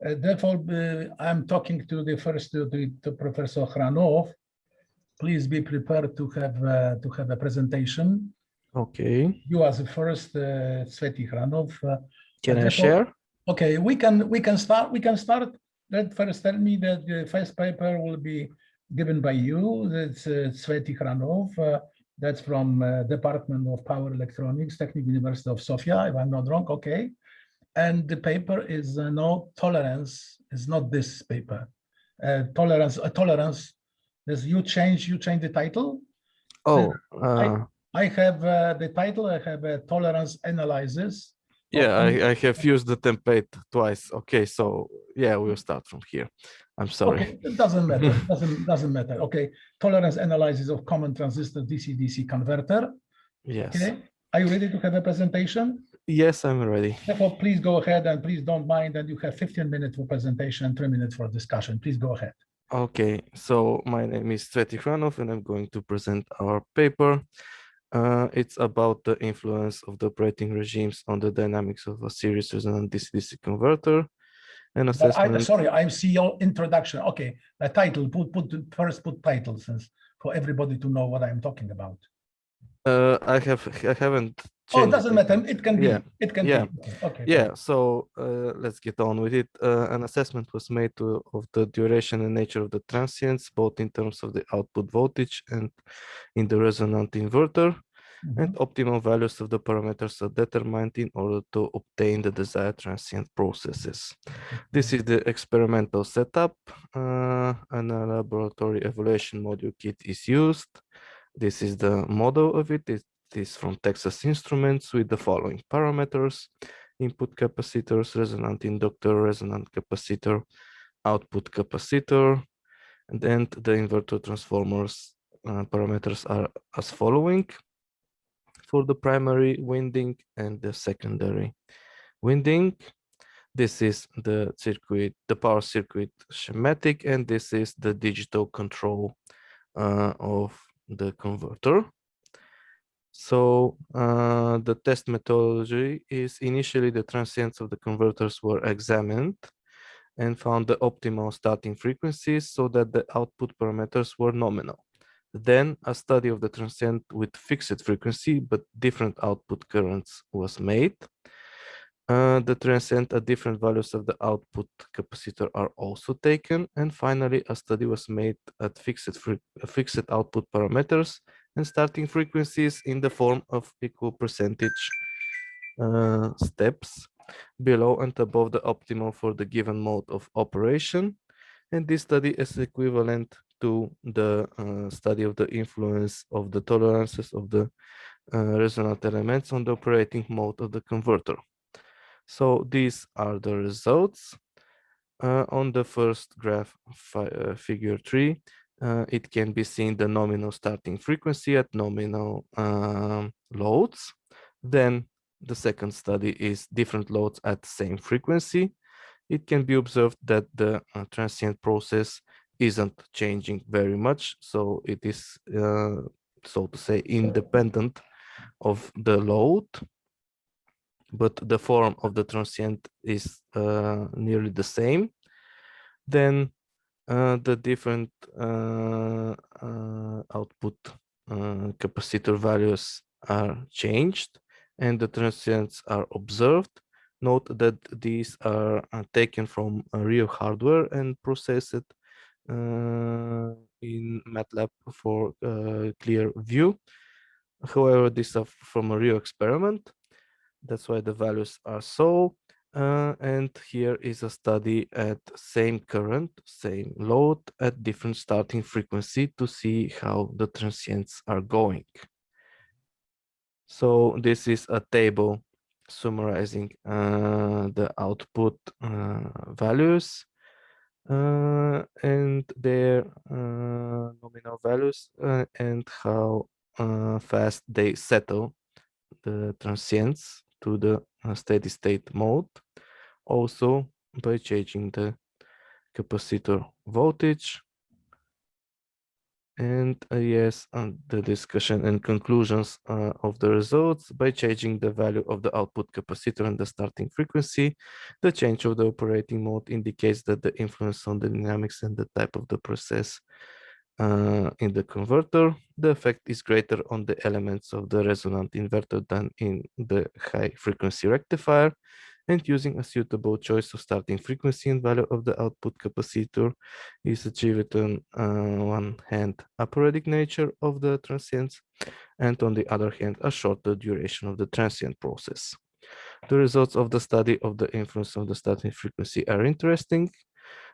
Therefore, I'm talking to the first to Professor Hranov. Please be prepared to have a presentation. Okay. You as the first, Tsveti Hranov. Can I share? Okay, we can start. Let first tell me that the first paper will be given by you. That's Tsveti Hranov. That's from Department of Power Electronics, Technical University of Sofia, if I'm not wrong. Okay, and the paper is no tolerance. It's not this paper. Tolerance. There's you change the title. Oh, I have the title. I have a tolerance analysis. Yeah, I have used the template twice. Okay, so yeah, we'll start from here. I'm sorry. Okay, it doesn't matter. doesn't matter. Okay, tolerance analysis of common transistor DC-DC converter. Yes. Okay, are you ready to have a presentation? Yes, I'm ready. Therefore, please go ahead and please don't mind that you have 15 minutes for presentation, 3 minutes for discussion. Please go ahead. Okay, so my name is Tsveti Hranov and I'm going to present our paper. It's about the influence of the operating regimes on the dynamics of a series resonant DC-DC converter. And assessment. Sorry, I see your introduction. Okay, the title. Put titles for everybody to know what I'm talking about. I haven't changed. Oh, it doesn't matter. It can be. Yeah. It can be. Okay. Yeah. So let's get on with it. An assessment was made of the duration and nature of the transients, both in terms of the output voltage and in the resonant inverter. And optimal values of the parameters are determined in order to obtain the desired transient processes. This is the experimental setup. An laboratory evaluation module kit is used. This is the model of it. It is from Texas Instruments with the following parameters: input capacitors, resonant inductor, resonant capacitor, output capacitor, and then the inverter transformers parameters are as following for the primary winding and the secondary winding. This is the circuit, the power circuit schematic, and this is the digital control of the converter. So the test methodology is initially the transients of the converters were examined and found the optimal starting frequencies so that the output parameters were nominal. Then a study of the transient with fixed frequency but different output currents was made. The transient at different values of the output capacitor are also taken. And finally, a study was made at fixed output parameters and starting frequencies in the form of equal percentage steps below and above the optimal for the given mode of operation. And this study is equivalent to the study of the influence of the tolerances of the resonant elements on the operating mode of the converter. So these are the results. On the first graph, figure 3, it can be seen the nominal starting frequency at nominal loads. Then the second study is different loads at the same frequency. It can be observed that the transient process isn't changing very much, so it is, so to say, independent of the load, but the form of the transient is nearly the same. Then the different output capacitor values are changed and the transients are observed. Note that these are taken from real hardware and processed in MATLAB for clear view. However, these are from a real experiment. That's why the values are so. And here is a study at same current, same load at different starting frequency to see how the transients are going. So this is a table summarizing the output values and their nominal values and how fast they settle the transients to the steady state mode, also by changing the capacitor voltage And yes, the discussion and conclusions of the results. By changing the value of the output capacitor and the starting frequency, the change of the operating mode indicates that the influence on the dynamics and the type of the process in the converter, the effect is greater on the elements of the resonant inverter than in the high frequency rectifier. And using a suitable choice of starting frequency and value of the output capacitor is achieved on one hand a periodic nature of the transients, and on the other hand a shorter duration of the transient process. The results of the study of the influence of the starting frequency are interesting.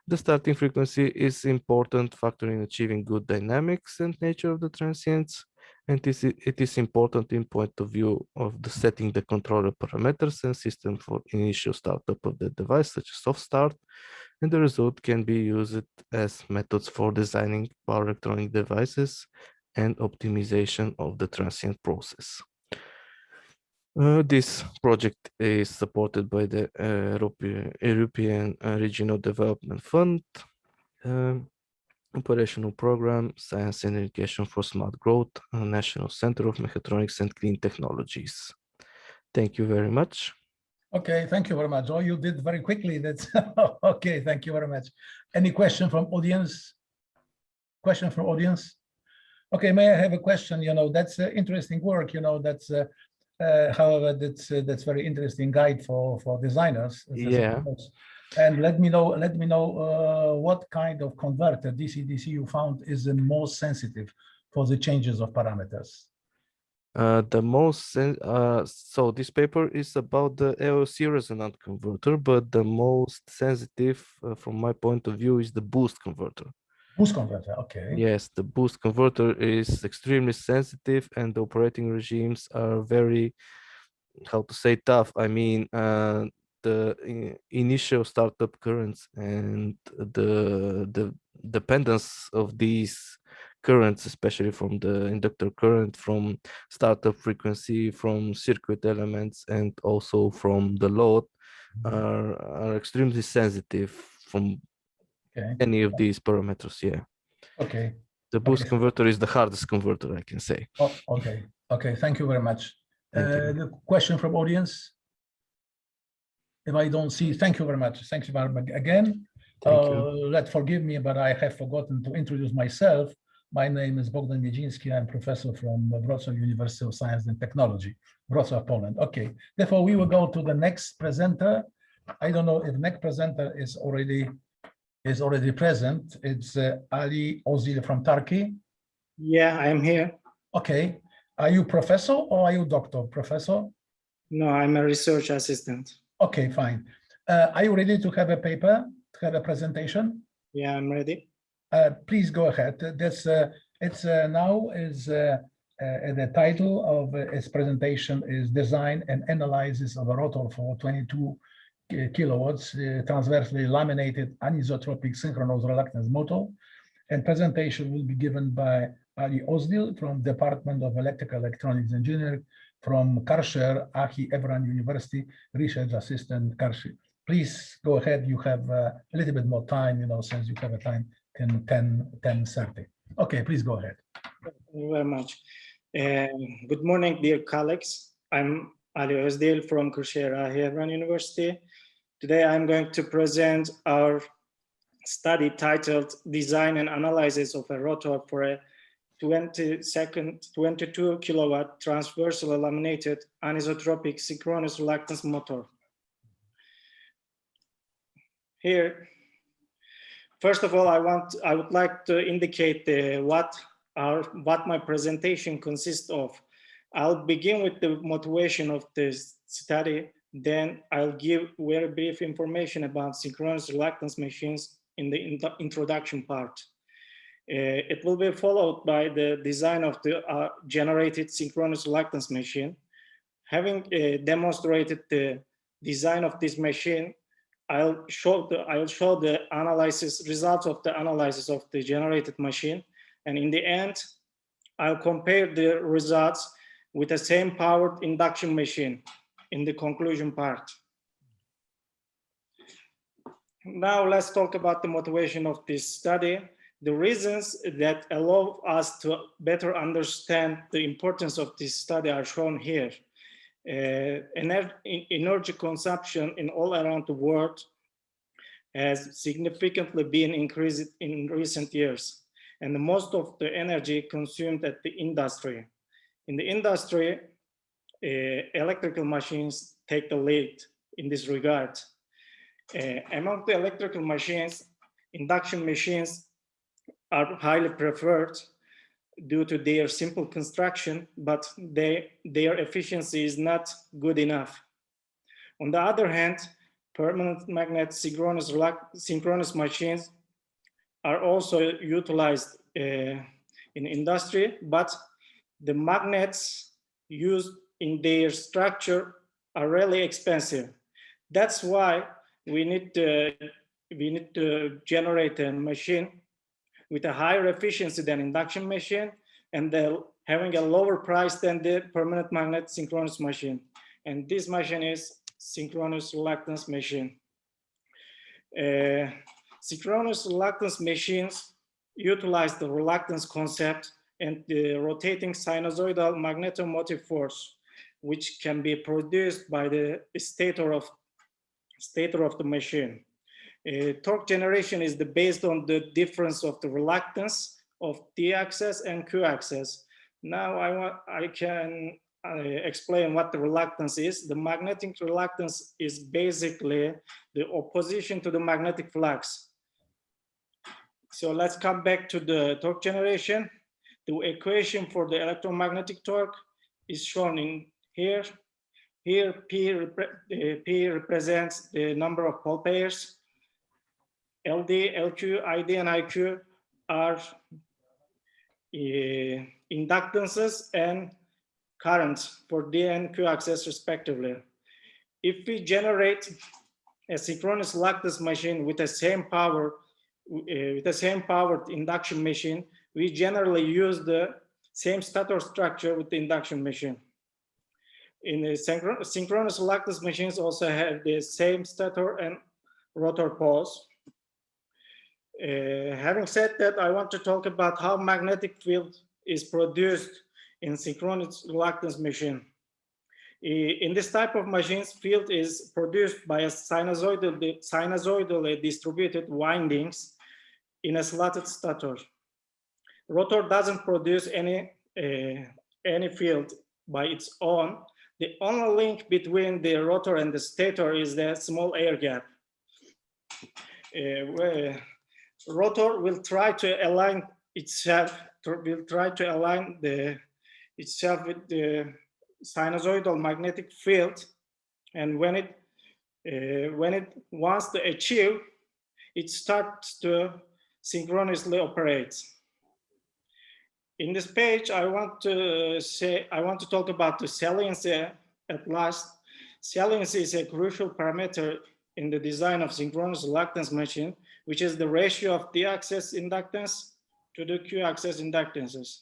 The starting frequency is important factor in achieving good dynamics and nature of the transients, and it is important in point of view of the setting the controller parameters and system for initial startup of the device, such as soft start, and the result can be used as methods for designing power electronic devices and optimization of the transient process. This project is supported by the European Regional Development Fund, Operational Program, Science and Education for Smart Growth, National Center of Mechatronics and Clean Technologies. Thank you very much. Okay, thank you very much. Oh, you did very quickly. That's okay. Thank you very much. Any question from audience? Question from audience? Okay, may I have a question? You know, that's interesting work. You know, that's however, that's very interesting guide for designers. Yeah. And let me know what kind of converter DC-DC you found is the most sensitive for the changes of parameters. So this paper is about the AOC resonant converter, but the most sensitive from my point of view is the boost converter. Boost converter, okay. Yes, the boost converter is extremely sensitive and the operating regimes are very, how to say, tough. I mean, the initial startup currents and the dependence of these currents, especially from the inductor current, from startup frequency, from circuit elements, and also from the load, are extremely sensitive from any of these parameters. Yeah. Okay. The boost converter is the hardest converter, I can say. Oh, okay. Okay. Thank you very much. The question from audience. If I don't see, thank you very much. Thank you very much again. Forgive me, but I have forgotten to introduce myself. My name is Bogdan Miedzinski. I'm professor from Wrocław University of Science and Technology, Wrocław, Poland. Okay. Therefore, we will go to the next presenter. I don't know if next presenter is already present. It's Ali Ozdil from Turkey. Yeah, I am here. Okay. Are you professor or are you doctor? Professor? No, I'm a research assistant. Okay, fine. Are you ready to have a paper, to have a presentation? Yeah, I'm ready. Please go ahead. This now is the title of its presentation is Design and Analysis of a Rotor for 22 kilowatts, transversely laminated anisotropic synchronous reluctance motor. And presentation will be given by Ali Ozdil from Department of Electrical Electronics Engineering from Karcher, Ahi Evran University, Research Assistant Karcher. Please go ahead. You have a little bit more time, you know, since you have a time, 10:30. Okay, please go ahead. Thank you very much. Good morning, dear colleagues. I'm Ali Ozdil from Karcher, Ahi Evran University. Today, I'm going to present our study titled Design and Analysis of a Rotor for a 22 kilowatt transversally laminated anisotropic synchronous reluctance motor. Here, first of all, I would like to indicate what my presentation consists of. I'll begin with the motivation of this study. Then I'll give very brief information about synchronous reluctance machines in the introduction part. It will be followed by the design of the generated synchronous reluctance machine. Having demonstrated the design of this machine, I'll show the results of the analysis of the generated machine. And in the end, I'll compare the results with the same powered induction machine in the conclusion part. Now let's talk about the motivation of this study. The reasons that allow us to better understand the importance of this study are shown here. Energy consumption in all around the world has significantly been increased in recent years, and most of the energy consumed at the industry. In the industry, electrical machines take the lead in this regard. Among the electrical machines, induction machines are highly preferred due to their simple construction, but their efficiency is not good enough. On the other hand, permanent magnet synchronous machines are also utilized in industry, but the magnets used in their structure are really expensive. That's why we need to generate a machine with a higher efficiency than induction machine and having a lower price than the permanent magnet synchronous machine. And this machine is synchronous reluctance machine. Synchronous reluctance machines utilize the reluctance concept and the rotating sinusoidal magnetomotive force, which can be produced by the stator of the machine. Torque generation is based on the difference of the reluctance of D axis and Q axis. Now I can explain what the reluctance is. The magnetic reluctance is basically the opposition to the magnetic flux. So let's come back to the torque generation. The equation for the electromagnetic torque is shown in here. Here, P represents the number of pole pairs. LD, LQ, ID, and IQ are inductances and currents for D and Q axis respectively. If we generate a synchronous reluctance machine with the same power, with the same powered induction machine, we generally use the same stator structure with the induction machine. In the synchronous reluctance machines also have the same stator and rotor poles. Having said that, I want to talk about how magnetic field is produced in synchronous reluctance machine. In this type of machines, field is produced by a sinusoidally distributed windings in a slotted stator. Rotor doesn't produce any field by its own. The only link between the rotor and the stator is the small air gap. Rotor will try to align itself, itself with the sinusoidal magnetic field, and when it wants to achieve, it starts to synchronously operate. In this page, I want to talk about the saliency at last. Saliency is a crucial parameter in the design of synchronous reluctance machine, which is the ratio of D-axis inductance to the Q-axis inductances.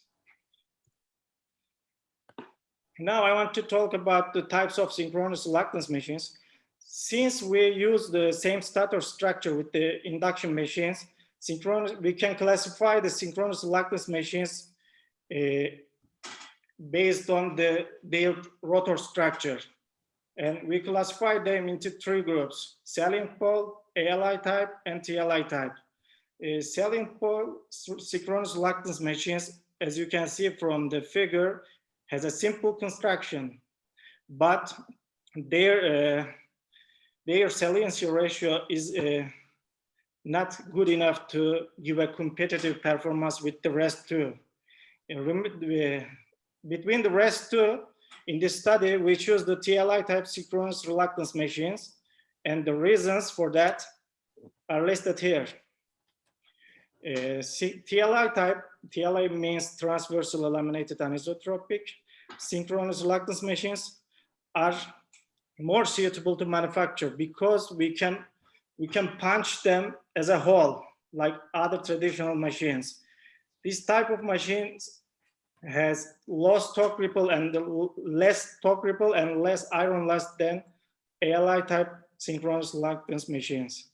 Now I want to talk about the types of synchronous reluctance machines. Since we use the same stator structure with the induction machines, we can classify the synchronous reluctance machines based on their rotor structure. And we classify them into three groups: salient pole, ALI type, and TLI type. Salient pole synchronous reluctance machines, as you can see from the figure, has a simple construction, but their saliency ratio is not good enough to give a competitive performance with the rest two. Between the rest two, in this study, we choose the TLI type synchronous reluctance machines, and the reasons for that are listed here. TLI type, TLI means transversally laminated anisotropic. Synchronous reluctance machines are more suitable to manufacture because we can punch them as a whole, like other traditional machines. This type of machines has less torque ripple and less iron loss than ALI type synchronous reluctance machines.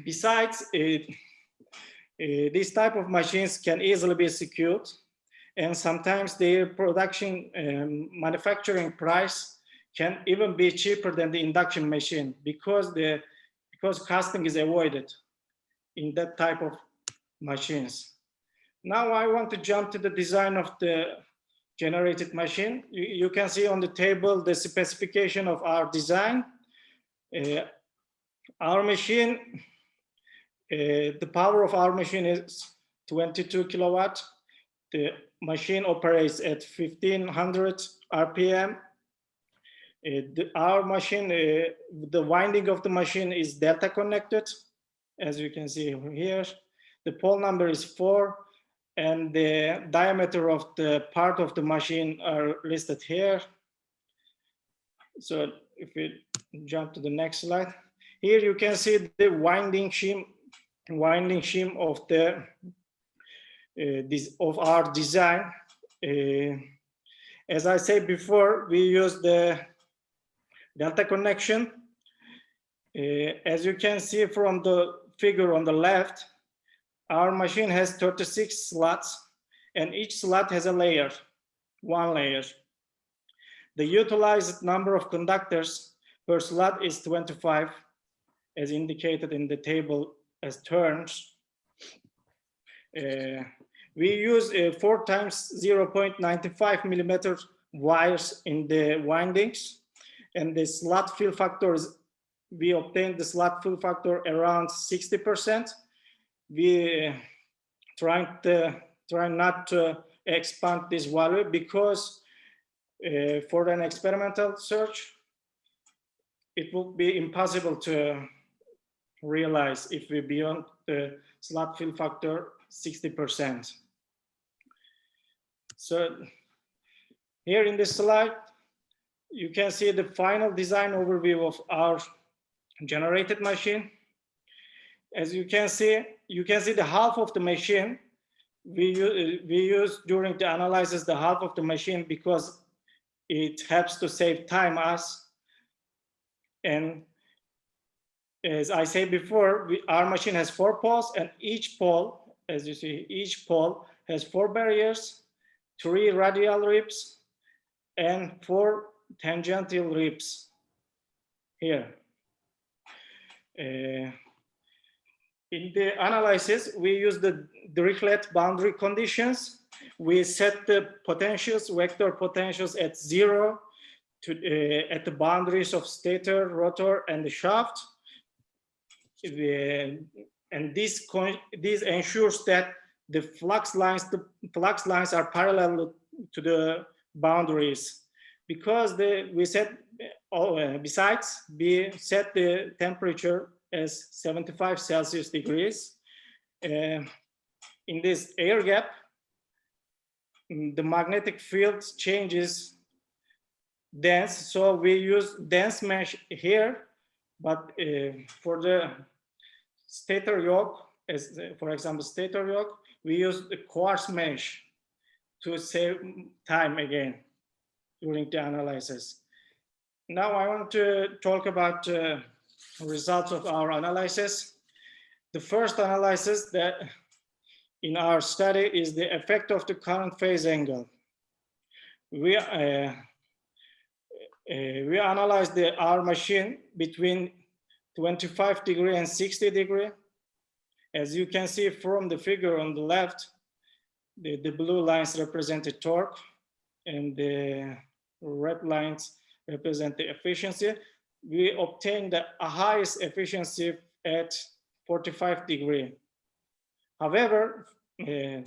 Besides, These type of machines can easily be secured, and sometimes their production manufacturing price can even be cheaper than the induction machine because casting is avoided in that type of machines. Now I want to jump to the design of the generated machine. You can see on the table the specification of our design. Our machine, the power of our machine is 22 kilowatt. The machine operates at 1500 RPM. Our machine, the winding of the machine is delta connected, as you can see here. The pole number is 4, and the diameter of the part of the machine are listed here. So if we jump to the next slide, here you can see the winding shim of the of our design. As I said before, we use the delta connection. As you can see from the figure on the left, our machine has 36 slots, and each slot has a layer, one layer. The utilized number of conductors per slot is 25, as indicated in the table as turns. We use 4 times 0.95 millimeter wires in the windings, and the slot fill factor is, we obtained the slot fill factor around 60%. We try not to expand this value because for an experimental search, it will be impossible to realize if we beyond the slot fill factor 60%. So here in this slide, you can see the final design overview of our generated machine. As you can see the half of the machine. We use during the analysis the half of the machine because it helps to save time us. And as I said before, our machine has 4 poles, and each pole, as you see, each pole has 4 barriers, 3 radial ribs, and 4 tangential ribs here. In the analysis, we use the Dirichlet boundary conditions. We set the potentials, vector potentials at 0 at the boundaries of stator, rotor, and the shaft. And this ensures that the flux lines are parallel to the boundaries, because we set besides we set the temperature as 75 Celsius degrees. In this air gap, the magnetic field changes dense, so we use dense mesh here, but for the stator yoke, as for example stator yoke, we use the quartz mesh to save time again during the analysis. Now I want to talk about results of our analysis. The first analysis that in our study is the effect of the current phase angle. We analyzed our machine between 25 degree and 60 degree. As you can see from the figure on the left, the blue lines represent the torque and the red lines represent the efficiency. We obtained the highest efficiency at 45 degree. However, the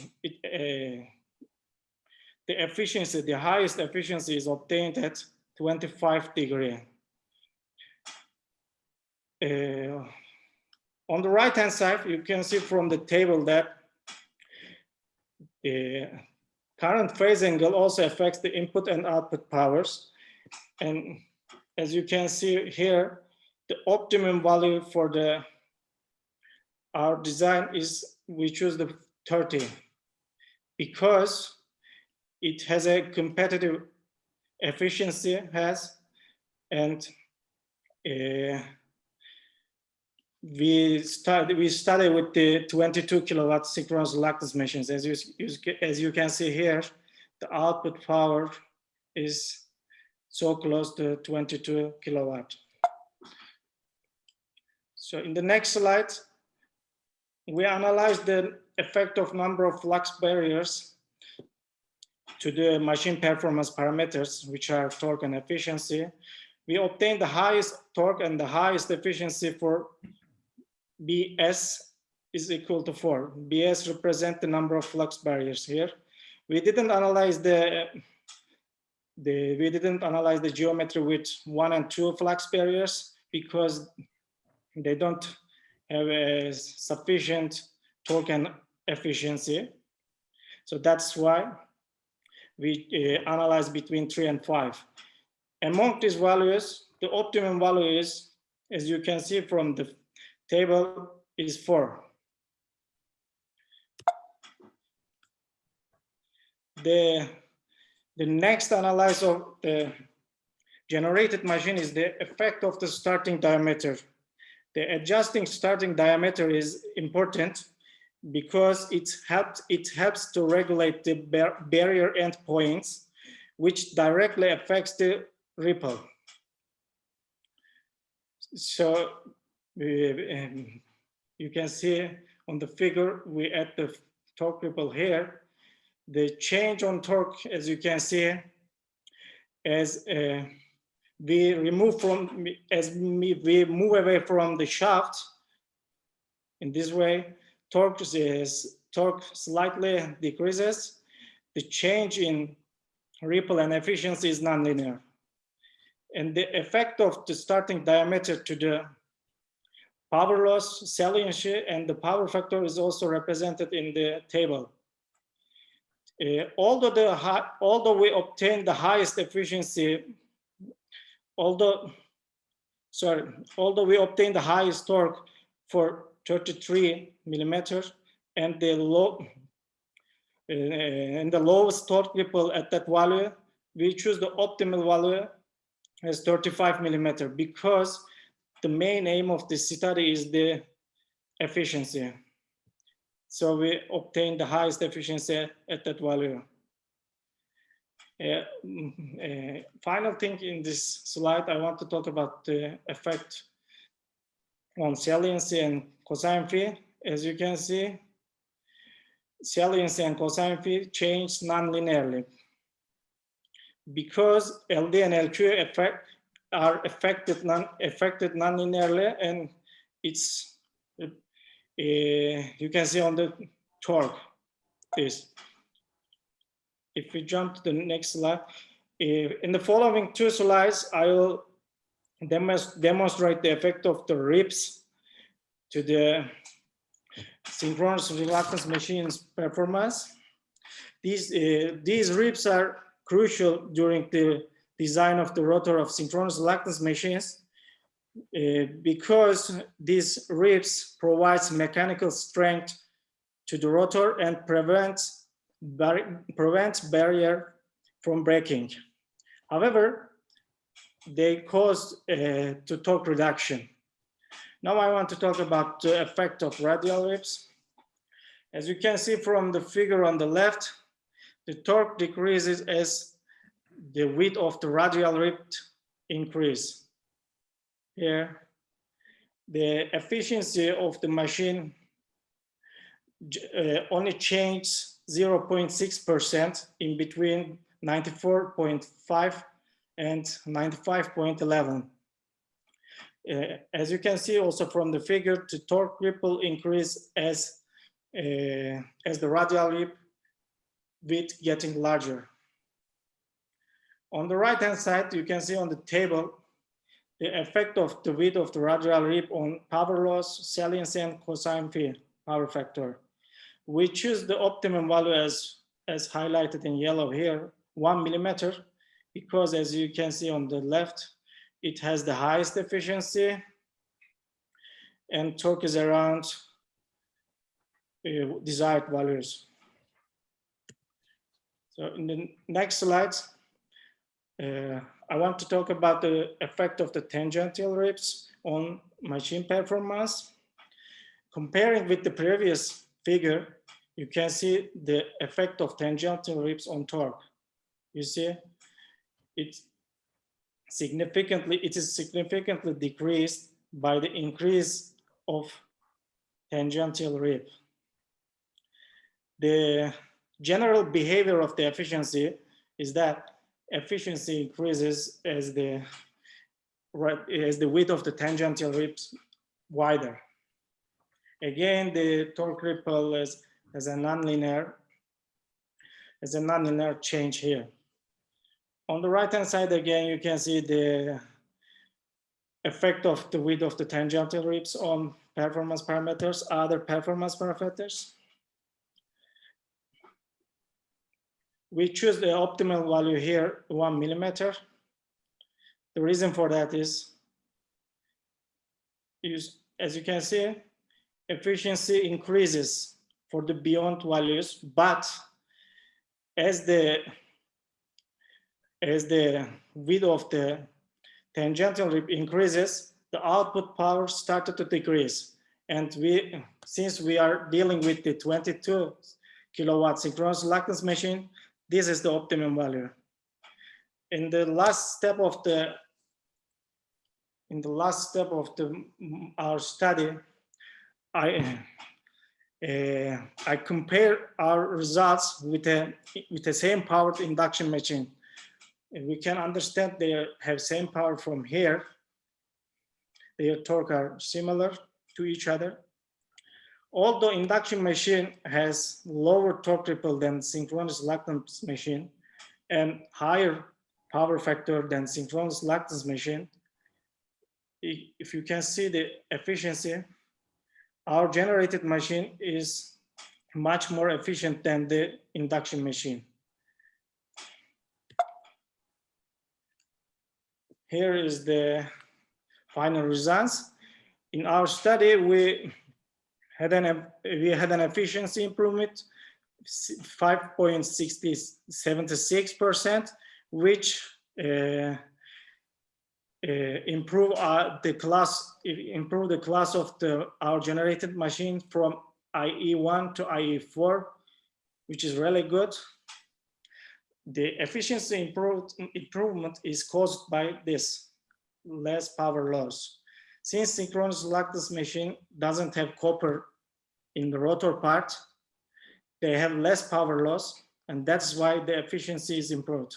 efficiency, the highest efficiency is obtained at 25 degree. On the right hand side, you can see from the table that the current phase angle also affects the input and output powers. And as you can see here, the optimum value for our design is, we choose the 30 because it has a competitive efficiency and we study with the 22 kilowatt synchronous reluctance machines. As you can see here, the output power is so close to 22 kilowatt. So in the next slide, we analyze the effect of number of flux barriers to the machine performance parameters, which are torque and efficiency. We obtain the highest torque and the highest efficiency for BS is equal to 4. BS represent the number of flux barriers here. We didn't analyze the geometry with 1 and 2 flux barriers because they don't have a sufficient torque and efficiency. So that's why we analyze between 3 and 5. Among these values, the optimum value is, as you can see from the table, is 4. The next analysis of the generated machine is the effect of the starting diameter. The adjusting starting diameter is important because it helps to regulate the barrier endpoints, which directly affects the ripple. So you can see on the figure, we add the torque ripple here. The change on torque, as you can see, as we move away from the shaft in this way, torque slightly decreases. The change in ripple and efficiency is nonlinear. And the effect of the starting diameter to the power loss, saliency, and the power factor is also represented in the table. Although we obtain the highest efficiency, although we obtain the highest torque for 33 millimeters and the lowest torque ripple at that value, we choose the optimal value as 35 millimeter because the main aim of this study is the efficiency. So we obtain the highest efficiency at that value. Final thing in this slide, I want to talk about the effect on saliency and cosine phi. As you can see, saliency and cosine phi change non-linearly because LD and LQ are affected non-linearly, and it's you can see on the torque this. If we jump to the next slide, in the following 2 slides, I will demonstrate the effect of the rips to the synchronous reluctance machine's performance. These rips are crucial during the design of the rotor of synchronous reluctance machines because these rips provides mechanical strength to the rotor and prevents barrier from breaking. However, they cause to torque reduction. Now I want to talk about the effect of radial rips. As you can see from the figure on the left, the torque decreases as the width of the radial rip increase. Here, the efficiency of the machine only changes 0.6% in between 94.5 and 95.11. As you can see also from the figure, the torque ripple increase as the radial rip width getting larger. On the right hand side, you can see on the table the effect of the width of the radial rip on power loss, saliency, and cosine phi power factor. We choose the optimum value as highlighted in yellow here, 1 millimeter, because as you can see on the left, it has the highest efficiency and torque is around desired values. So in the next slide, I want to talk about the effect of the tangential ribs on machine performance. Comparing with the previous figure, you can see the effect of tangential ribs on torque. You see, it is significantly decreased by the increase of tangential rib. The general behavior of the efficiency is that efficiency increases as the width of the tangential ribs wider. Again, the torque ripple has a nonlinear change here. On the right-hand side, again, you can see the effect of the width of the tangential ribs on performance parameters, other performance parameters. We choose the optimal value here, 1 millimeter. The reason for that is, as you can see, efficiency increases for the beyond values, but as the width of the tangential rib increases, the output power started to decrease. And since we are dealing with the 22 kilowatt synchronous reluctance machine, this is the optimum value. In the last step of our study, I compare our results with the same powered induction machine. And we can understand they have same power from here. Their torque are similar to each other. Although induction machine has lower torque ripple than synchronous reluctance machine and higher power factor than synchronous reluctance machine, if you can see the efficiency, our generated machine is much more efficient than the induction machine. Here is the final results. In our study, we had an efficiency improvement, 5.76%, which improve the class of our generated machine from IE1 to IE4, which is really good. The efficiency improvement is caused by this less power loss. Since synchronous reluctance machine doesn't have copper in the rotor part, they have less power loss, and that's why the efficiency is improved.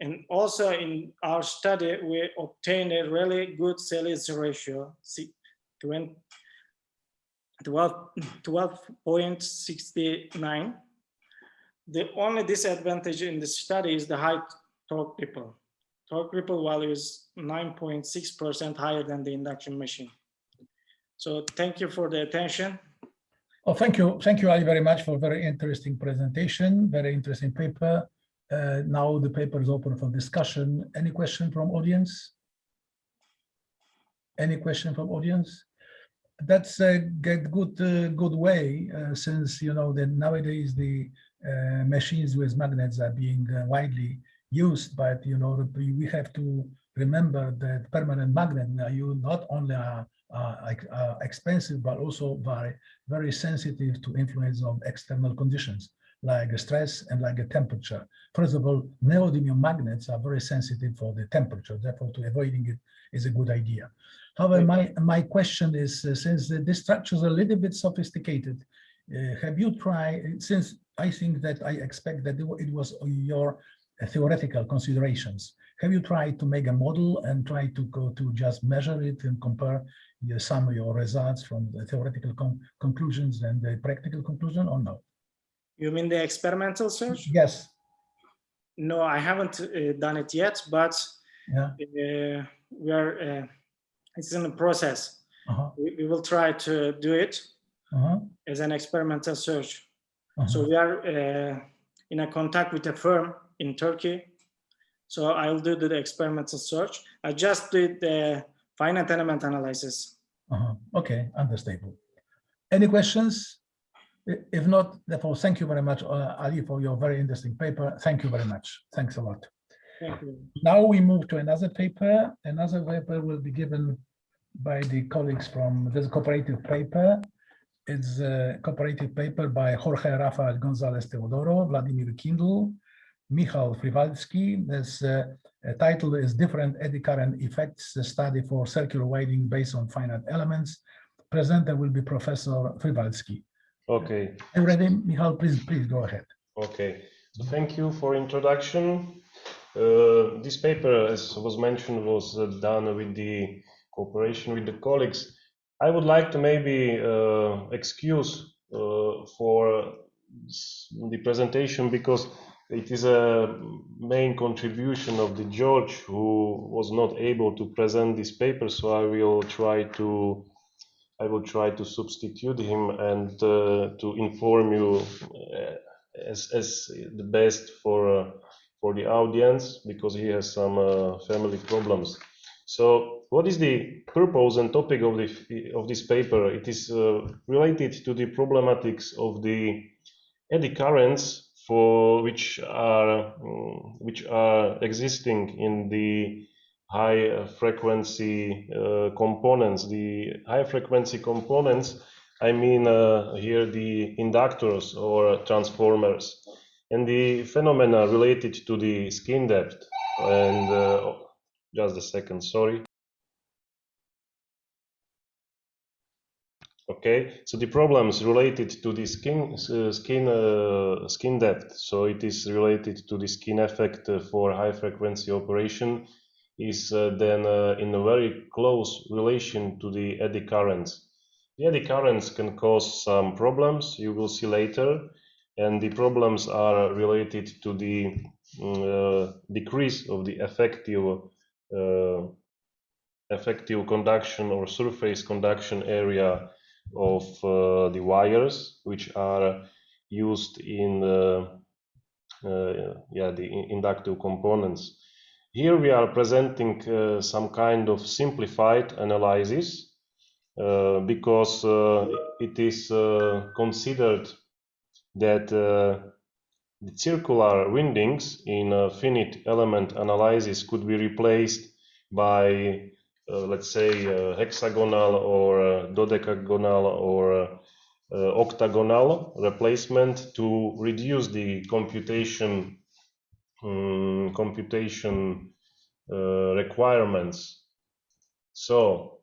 And also in our study, we obtained a really good salience ratio, 12.69. The only disadvantage in the study is the high torque ripple. Torque ripple value is 9.6% higher than the induction machine. So thank you for the attention. Oh, thank you, Ali, very much for a very interesting presentation, very interesting paper. Now the paper is open for discussion. Any question from audience? Any question from audience? That's a good way, since you know that nowadays the machines with magnets are being widely used, but you know we have to remember that permanent magnets are not only expensive but also very sensitive to influence of external conditions like stress and like a temperature. First of all, neodymium magnets are very sensitive for the temperature, therefore to avoiding it is a good idea. However, my question is, since this structure is a little bit sophisticated, have you tried, since I think that I expect that it was your theoretical considerations, have you tried to make a model and try to go to just measure it and compare some of your results from the theoretical conclusions and the practical conclusion, or no? You mean the experimental search? Yes. No, I haven't done it yet, but yeah. We are. It's in the process. We will try to do it as an experimental search. So we are in a contact with a firm in Turkey. So I'll do the experimental search. I just did the finite element analysis. Okay, understandable. Any questions? If not, therefore, thank you very much, Ali, for your very interesting paper. Thank you very much. Thanks a lot. Thank you. Now we move to another paper. Another paper will be given by the colleagues from this cooperative paper. It's a cooperative paper by Jorge, Rafael, Gonzalez-Teodoro, Vladimir, Kindl, Michal, Frivaldsky. This title is Different Eddy Current Effects, a study for circular wiring based on finite elements. Presenter will be Professor Frivaldsky. Okay. Are you ready, Michal? Please go ahead. Okay. So thank you for introduction. This paper, as was mentioned, was done with the cooperation with the colleagues. I would like to maybe excuse for the presentation because it is a main contribution of the George, who was not able to present this paper. So I will try to substitute him and to inform you as the best for the audience, because he has some family problems. So what is the purpose and topic of this paper? It is related to the problematics of the eddy currents for which are existing in the high frequency components. The high frequency components, I mean here the inductors or transformers, and the phenomena related to the skin depth. And just a second, sorry. Okay, so the problems related to the skin depth. So it is related to the skin effect for high frequency operation, is then in a very close relation to the eddy currents. The eddy currents can cause some problems, you will see later, and the problems are related to the decrease of the effective conduction or surface conduction area of the wires, which are used in the inductive components. Here we are presenting some kind of simplified analysis because it is considered that the circular windings in finite element analysis could be replaced by let's say hexagonal or dodecagonal or octagonal replacement to reduce the computation requirements. So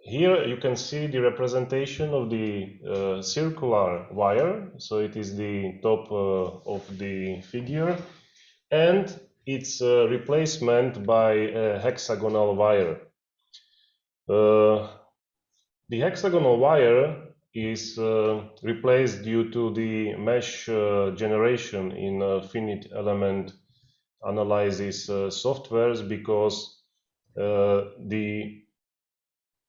here you can see the representation of the circular wire. So it is the top of the figure, and its replacement by a hexagonal wire. The hexagonal wire is replaced due to the mesh generation in finite element analysis softwares, because the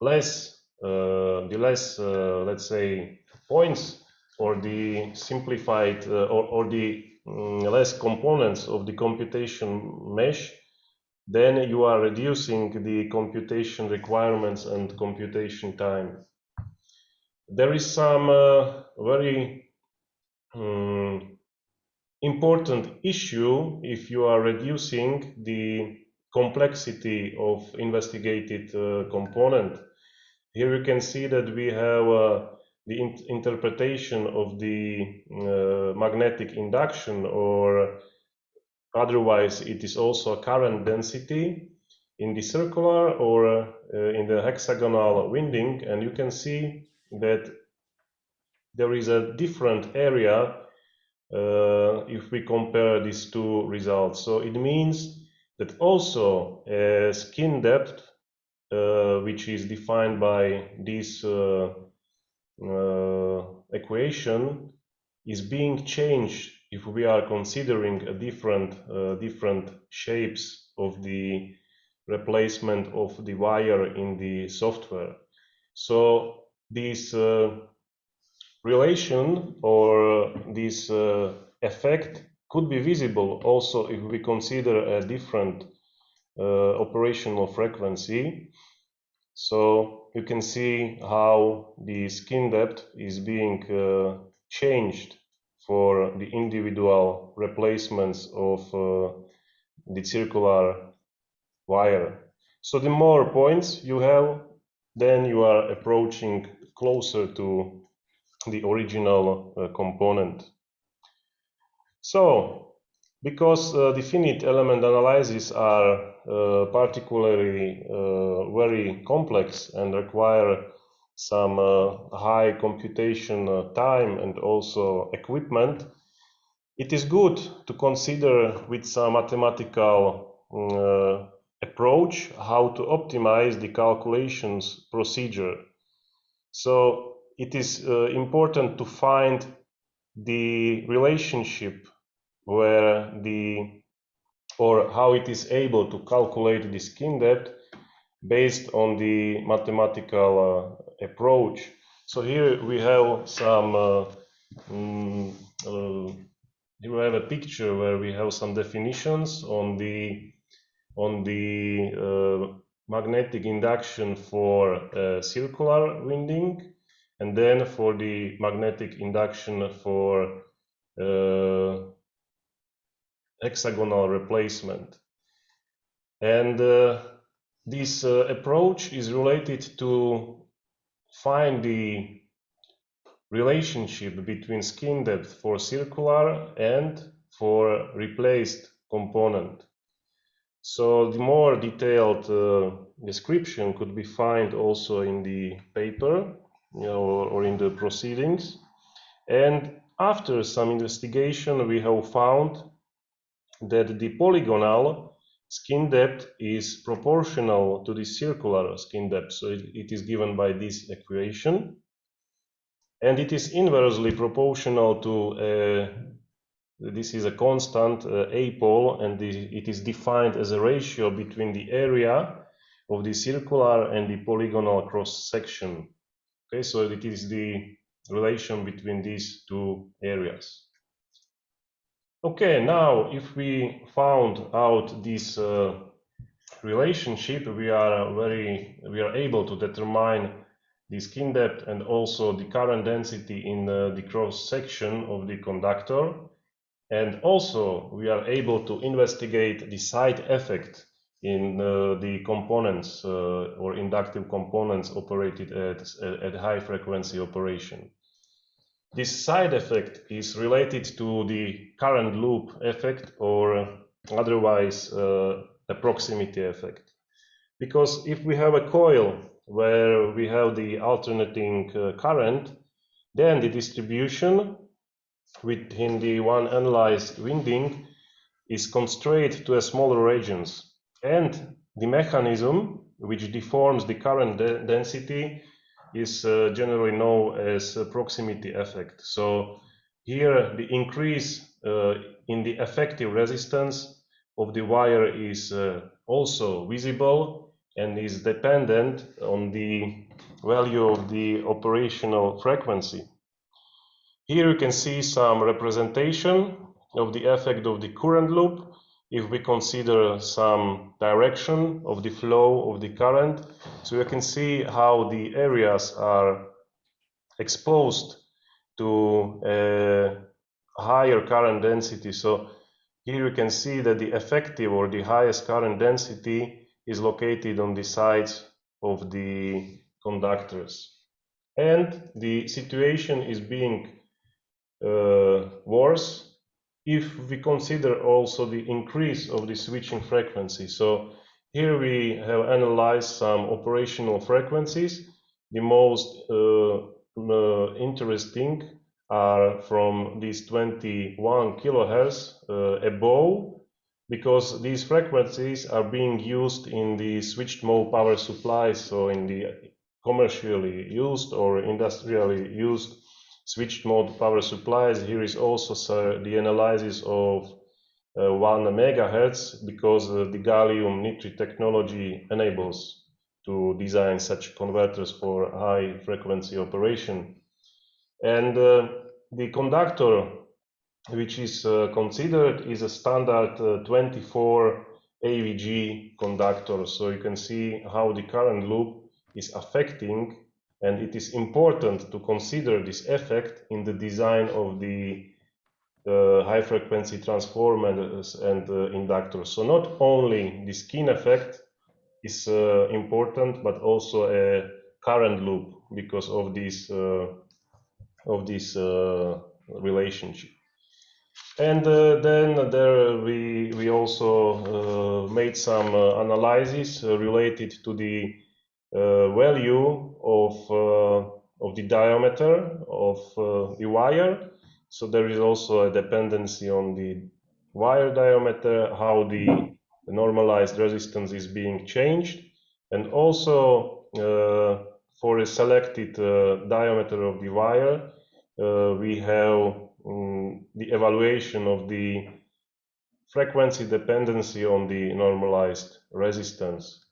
less let's say points, or the simplified or the less components of the computation mesh, then you are reducing the computation requirements and computation time. There is some very important issue if you are reducing the complexity of investigated component. Here you can see that we have the interpretation of the magnetic induction, or otherwise it is also a current density in the circular or in the hexagonal winding, and you can see that there is a different area if we compare these two results. So it means that also skin depth, which is defined by this equation, is being changed if we are considering a different shapes of the replacement of the wire in the software. So this relation or this effect could be visible also if we consider a different operational frequency. So you can see how the skin depth is being changed for the individual replacements of the circular wire. So the more points you have, then you are approaching closer to the original component. So, because the finite element analyses are particularly very complex and require some high computation time and also equipment, it is good to consider with some mathematical approach how to optimize the calculations procedure. So it is important to find the relationship where or how it is able to calculate the skin depth based on the mathematical approach. So here we have some here we have a picture where we have some definitions on the magnetic induction for circular winding, and then for the magnetic induction for hexagonal replacement. And this approach is related to find the relationship between skin depth for circular and for replaced component. So the more detailed description could be found also in the paper, or in the proceedings. And after some investigation, we have found that the polygonal skin depth is proportional to the circular skin depth. So it is given by this equation. And it is inversely proportional to this is a constant apole, and it is defined as a ratio between the area of the circular and the polygonal cross section. Okay, so it is the relation between these two areas. Okay, now if we found out this relationship, we are able to determine the skin depth and also the current density in the cross section of the conductor. And also we are able to investigate the side effect in the components or inductive components operated at high frequency operation. This side effect is related to the current loop effect, or otherwise a proximity effect. Because if we have a coil where we have the alternating current, then the distribution within the one analyzed winding is constrained to a smaller regions, and the mechanism which deforms the current density is generally known as a proximity effect. So here the increase in the effective resistance of the wire is also visible and is dependent on the value of the operational frequency. Here you can see some representation of the effect of the current loop if we consider some direction of the flow of the current. So you can see how the areas are exposed to a higher current density. So here you can see that the effective or the highest current density is located on the sides of the conductors. And the situation is being worse if we consider also the increase of the switching frequency. So here we have analyzed some operational frequencies. The most interesting are from these 21 kilohertz above, because these frequencies are being used in the switched mode power supplies, so in the commercially used or industrially used switched mode power supplies. Here is also the analysis of 1 megahertz, because the gallium nitride technology enables to design such converters for high frequency operation. And the conductor which is considered is a standard 24 AVG conductor. So you can see how the current loop is affecting, and it is important to consider this effect in the design of the high frequency transformers and inductors. So not only the skin effect is important, but also a current loop because of this relationship. And then there we also made some analysis related to the value of the diameter of the wire. So there is also a dependency on the wire diameter, how the normalized resistance is being changed, and also for a selected diameter of the wire, we have the evaluation of the frequency dependency on the normalized resistance.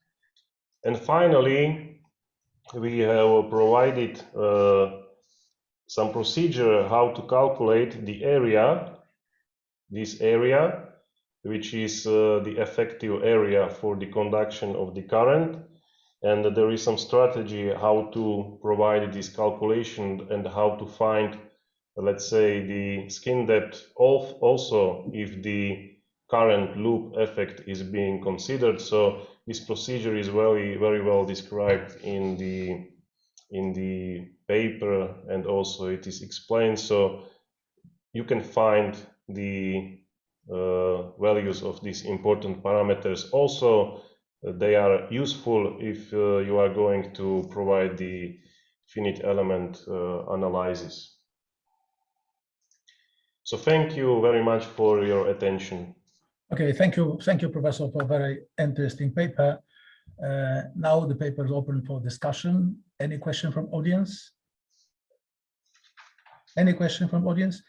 And finally, we have provided some procedure how to calculate the area, this area, which is the effective area for the conduction of the current. And there is some strategy how to provide this calculation and how to find, let's say, the skin depth also if the current loop effect is being considered. So this procedure is very well described in the paper, and also it is explained. So you can find the values of these important parameters. Also, they are useful if you are going to provide the finite element analysis. So thank you very much for your attention. Okay, thank you, Professor, for a very interesting paper. Now the paper is open for discussion. Any question from audience? Any question from audience?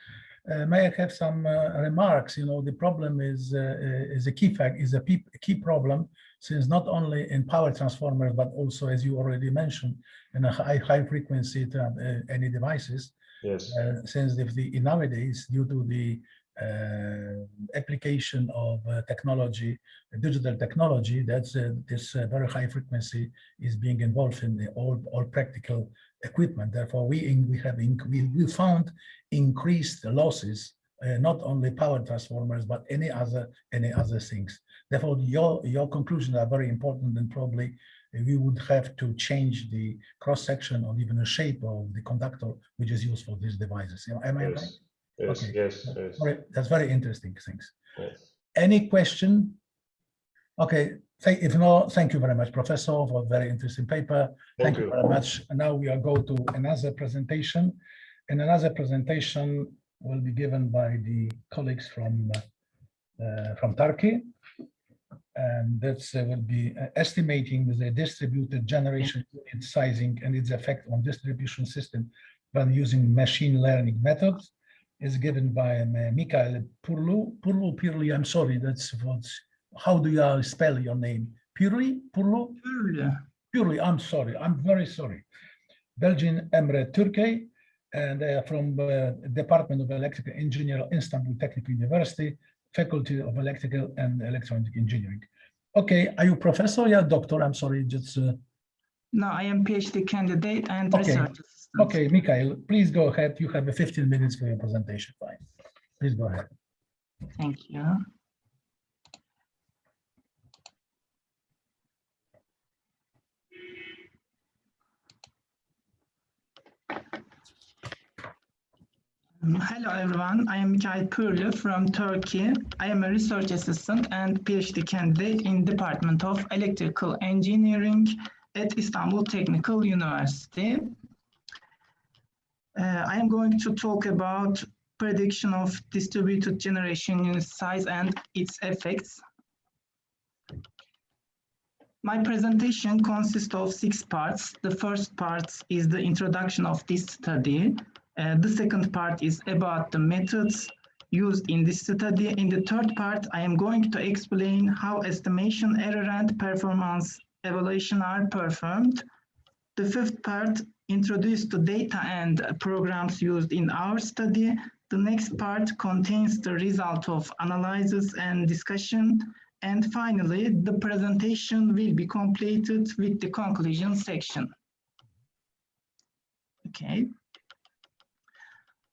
May I have some remarks? You know, the problem is a key problem, since not only in power transformers, but also, as you already mentioned, in a high frequency any devices. Yes. Since nowadays, due to the application of technology, digital technology, that's this very high frequency is being involved in all practical equipment. Therefore, we found increased losses, not only power transformers, but any other things. Therefore, your conclusions are very important, and probably we would have to change the cross section or even the shape of the conductor which is used for these devices. You know, am I right? Yes, okay. yes. That's very interesting things. Yes. Any question? Okay, if not, thank you very much, Professor, for a very interesting paper. Thank you very much. And now we are going to another presentation. And another presentation will be given by the colleagues from Turkey. And that will be estimating the distributed generation unit sizing and its effect on distribution system when using machine learning methods. Is given by Mikail Purlu, I'm sorry, that's what, how do you spell your name? Purlu? Purlu, I'm sorry, I'm very sorry. Belgin, Emre, Türkay, and they are from Department of Electrical Engineering, Istanbul Technical University, Faculty of Electrical and Electronic Engineering. Okay, are you professor? Yeah, doctor, I'm sorry, just... No, I am PhD candidate and okay. research assistant. Okay, Mikail, please go ahead. You have 15 minutes for your presentation. Fine. Please go ahead. Thank you. Hello, everyone. I am Michal Purlu from Turkey. I am a research assistant and PhD candidate in Department of Electrical Engineering at Istanbul Technical University. I am going to talk about prediction of distributed generation unit size and its effects. My presentation consists of 6 parts. The first part is the introduction of this study. The second part is about the methods used in this study. In the third part, I am going to explain how estimation error and performance evaluation are performed. The fifth part introduces the data and programs used in our study. The next part contains the result of analysis and discussion. And finally, the presentation will be completed with the conclusion section. Okay.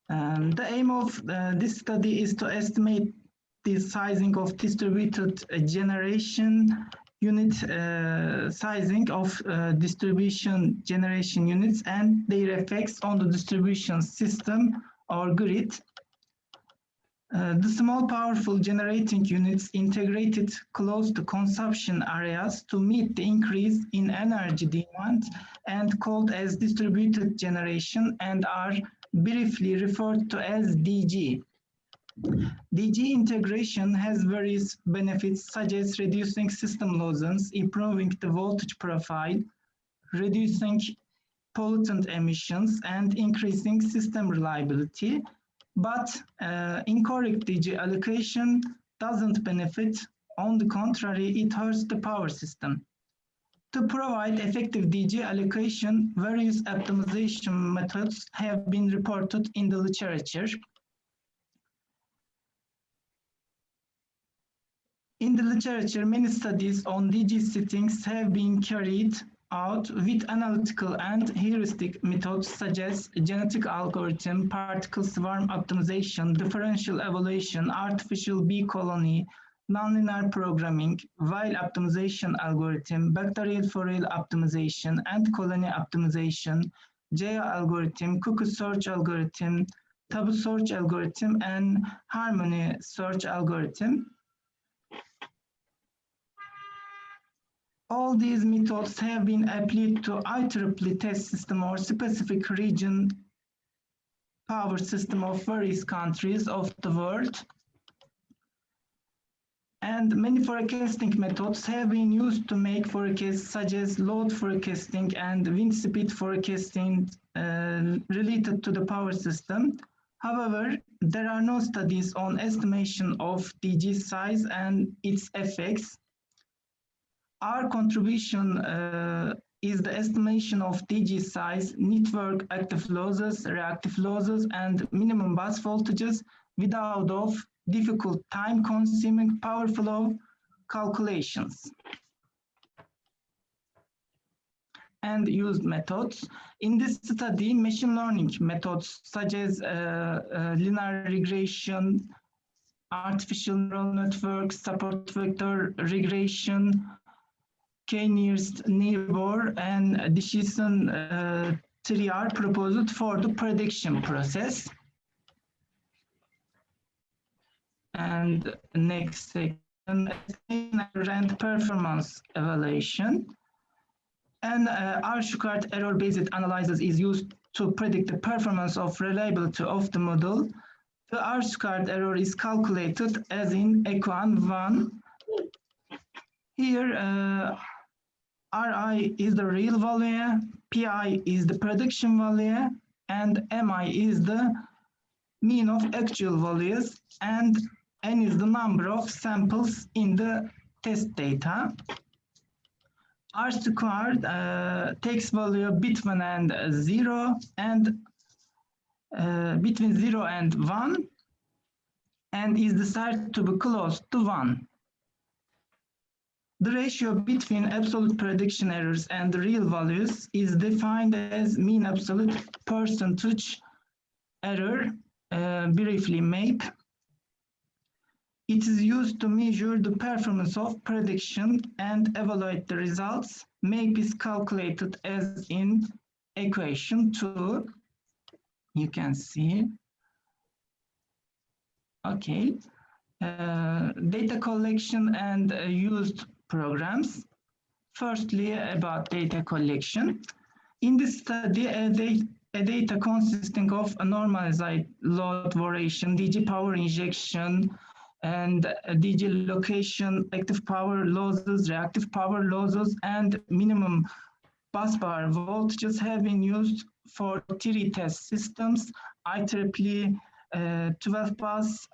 The aim of this study is to estimate the sizing of distributed generation unit, sizing of distribution generation units and their effects on the distribution system or grid. The small powerful generating units integrated close to consumption areas to meet the increase in energy demand and called as distributed generation and are briefly referred to as DG. DG integration has various benefits such as reducing system losses, improving the voltage profile, reducing pollutant emissions, and increasing system reliability. But incorrect DG allocation doesn't benefit. On the contrary, it hurts the power system. To provide effective DG allocation, various optimization methods have been reported in the literature. In the literature, many studies on DG settings have been carried out with analytical and heuristic methods such as genetic algorithm, particle swarm optimization, differential evaluation, artificial bee colony, nonlinear programming, while optimization algorithm, bacterial Fourier optimization, and colony optimization, JA algorithm, cookie search algorithm, tabu search algorithm, and harmony search algorithm. All these methods have been applied to IEEE test system or specific region power system of various countries of the world. And many forecasting methods have been used to make forecasts such as load forecasting and wind speed forecasting related to the power system. However, there are no studies on estimation of DG size and its effects. Our contribution is the estimation of DG size, network active losses, reactive losses, and minimum bus voltages without of difficult time-consuming power flow calculations. And used methods. In this study, machine learning methods such as linear regression, artificial neural networks, support vector regression, k-nearest neighbor, and decision tree are proposed for the prediction process. And next section, rand performance evaluation. And R-squared error-based analysis is used to predict the performance of reliability of the model. The R-squared error is calculated as in equation 1. Here, Ri is the real value, Pi is the prediction value, and Mi is the mean of actual values, and N is the number of samples in the test data. R squared takes value between 0 and 1 and is decided to be close to 1. The ratio between absolute prediction errors and the real values is defined as mean absolute percentage error, briefly MAPE. It is used to measure the performance of prediction and evaluate the results. MAPE is calculated as in equation 2. You can see. Okay. Data collection and used programs. Firstly, about data collection. In this study, a data consisting of a normalized load variation, DG power injection, and DG location, active power losses, reactive power losses, and minimum bus bar voltages have been used for 3 test systems, IEEE 12 bus,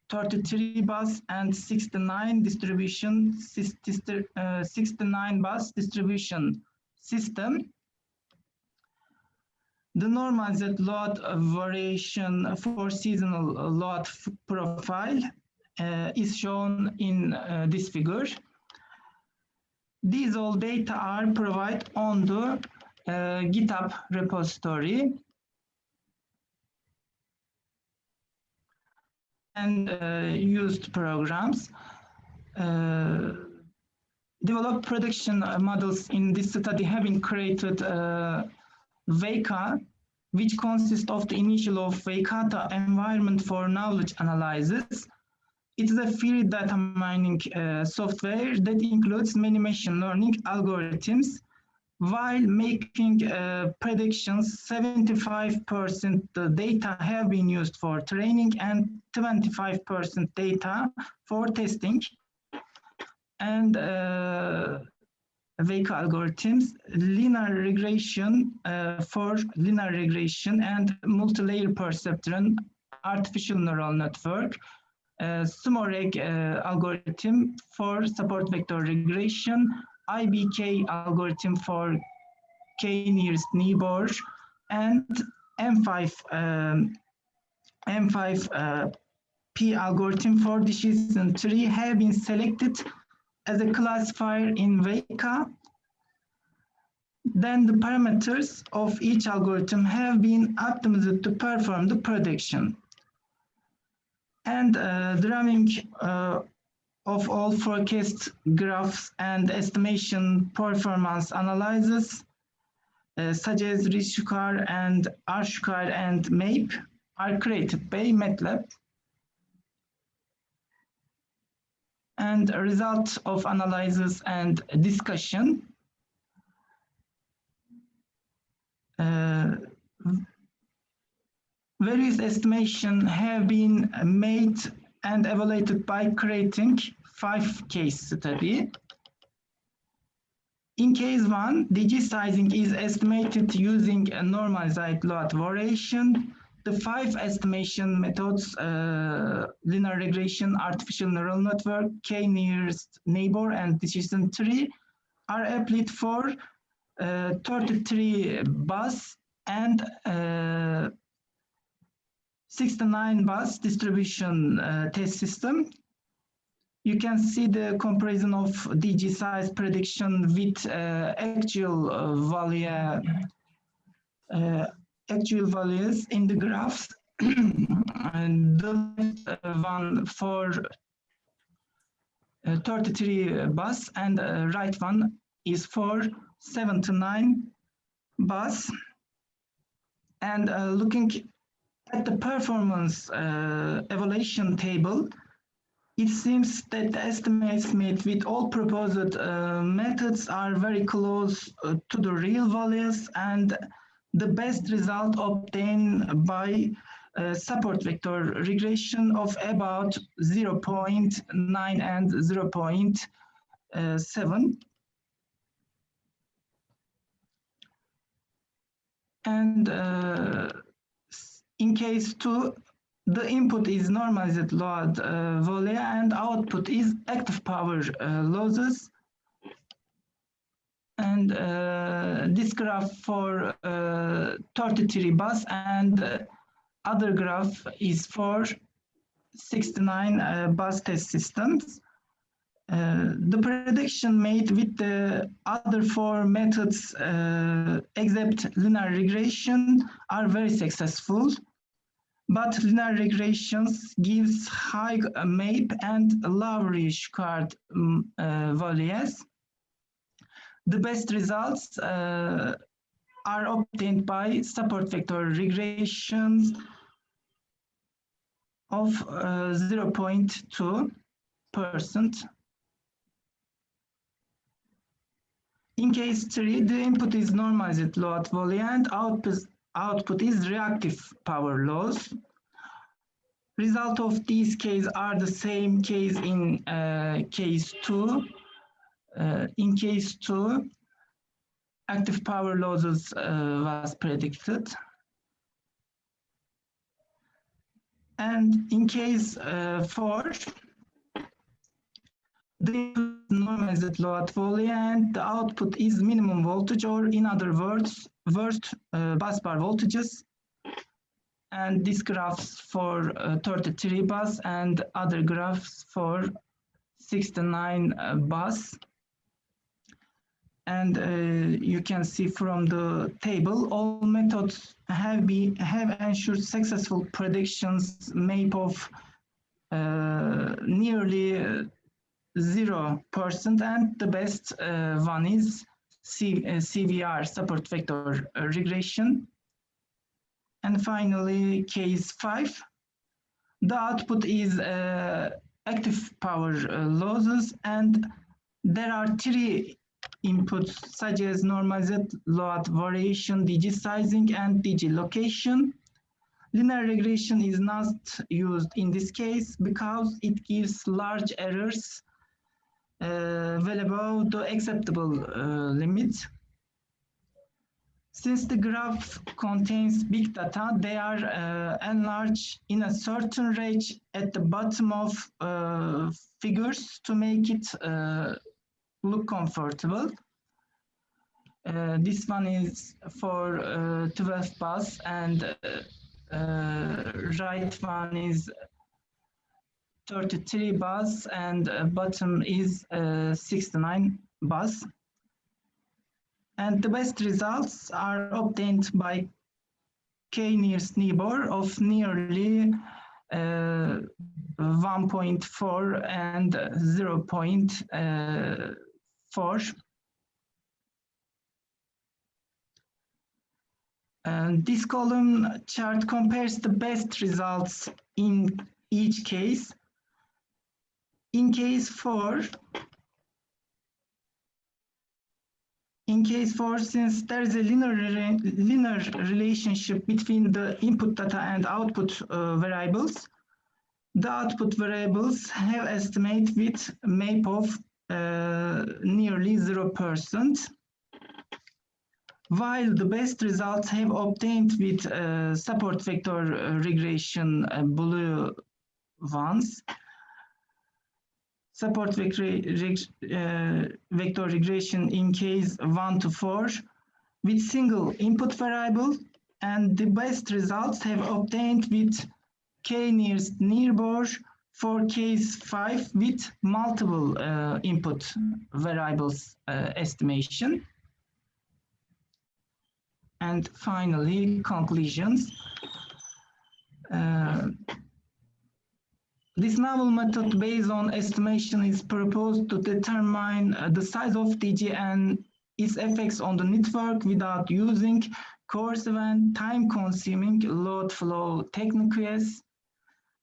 33 bus, and 69 distribution 69 bus distribution system. The normalized load variation for seasonal load profile is shown in this figure. These all data are provided on the GitHub repository. and used programs. Developed prediction models in this study have been created VEICA, which consists of the initial of VEICATA environment for knowledge analysis. It is a free data mining software that includes many machine learning algorithms. While making predictions, 75% the data have been used for training and 25% data for testing. And VEICA algorithms, linear regression for linear regression and multi-layer perceptron artificial neural network, SMOREG algorithm for support vector regression, IBK algorithm for k-nearest neighbor, and M5P algorithm for decision tree have been selected as a classifier in VEICA. Then the parameters of each algorithm have been optimized to perform the prediction. And the running of all forecast graphs and estimation performance analysis, such as RSQR and RSQR and MAPE, are created by MATLAB. And a result of analysis and discussion. Various estimations have been made and evaluated by creating 5 case study. In case 1, DG sizing is estimated using a normalized load variation. The 5 estimation methods, linear regression, artificial neural network, k-nearest neighbor, and decision tree, are applied for 33 bus and 69 bus distribution test system. You can see the comparison of DG size prediction with actual values in the graphs. And the one for 33 bus and right one is for 7 to 9 bus. And looking at the performance evaluation table, it seems that the estimates made with all proposed methods are very close to the real values, and the best result obtained by support vector regression of about 0.9 and 0.7. And in case 2, the input is normalized load volume and output is active power losses. And this graph for 33 bus and other graph is for 69 bus test systems. The prediction made with the other 4 methods except linear regression are very successful. But linear regressions gives high MAPE and low-ish card values. The best results are obtained by support vector regressions of 0.2%. In case 3, the input is normalized load volume and output is reactive power loss. Result of these cases are the same case in case 2. In case 2, active power losses was predicted. And in case 4, the normalized load volume and the output is minimum voltage, or in other words, worst bus bar voltages. And these graphs for 33 bus and other graphs for 69 bus. And you can see from the table, all methods have ensured successful predictions made of nearly 0%, and the best one is CVR support vector regression. And finally, case 5. The output is active power losses, and there are 3 inputs such as normalized load variation, DG sizing, and DG location. Linear regression is not used in this case because it gives large errors well above the acceptable limit. Since the graph contains big data, they are enlarged in a certain range at the bottom of figures to make it look comfortable. This one is for 12 bus, and right one is 33 bus, and bottom is 69 bus. And the best results are obtained by K nearest neighbor of nearly 1.4 and 0.4. And this column chart compares the best results in each case. In case 4, since there is a linear relationship between the input data and output variables, the output variables have estimate with MAP of nearly 0%, while the best results have obtained with support vector regression blue ones. Support vector regression in case 1 to 4 with single input variable, and the best results have obtained with K nearest neighbor for case 5 with multiple input variables estimation. And finally, conclusions. This novel method based on estimation is proposed to determine the size of DG and its effects on the network without using coercive and time-consuming load flow techniques,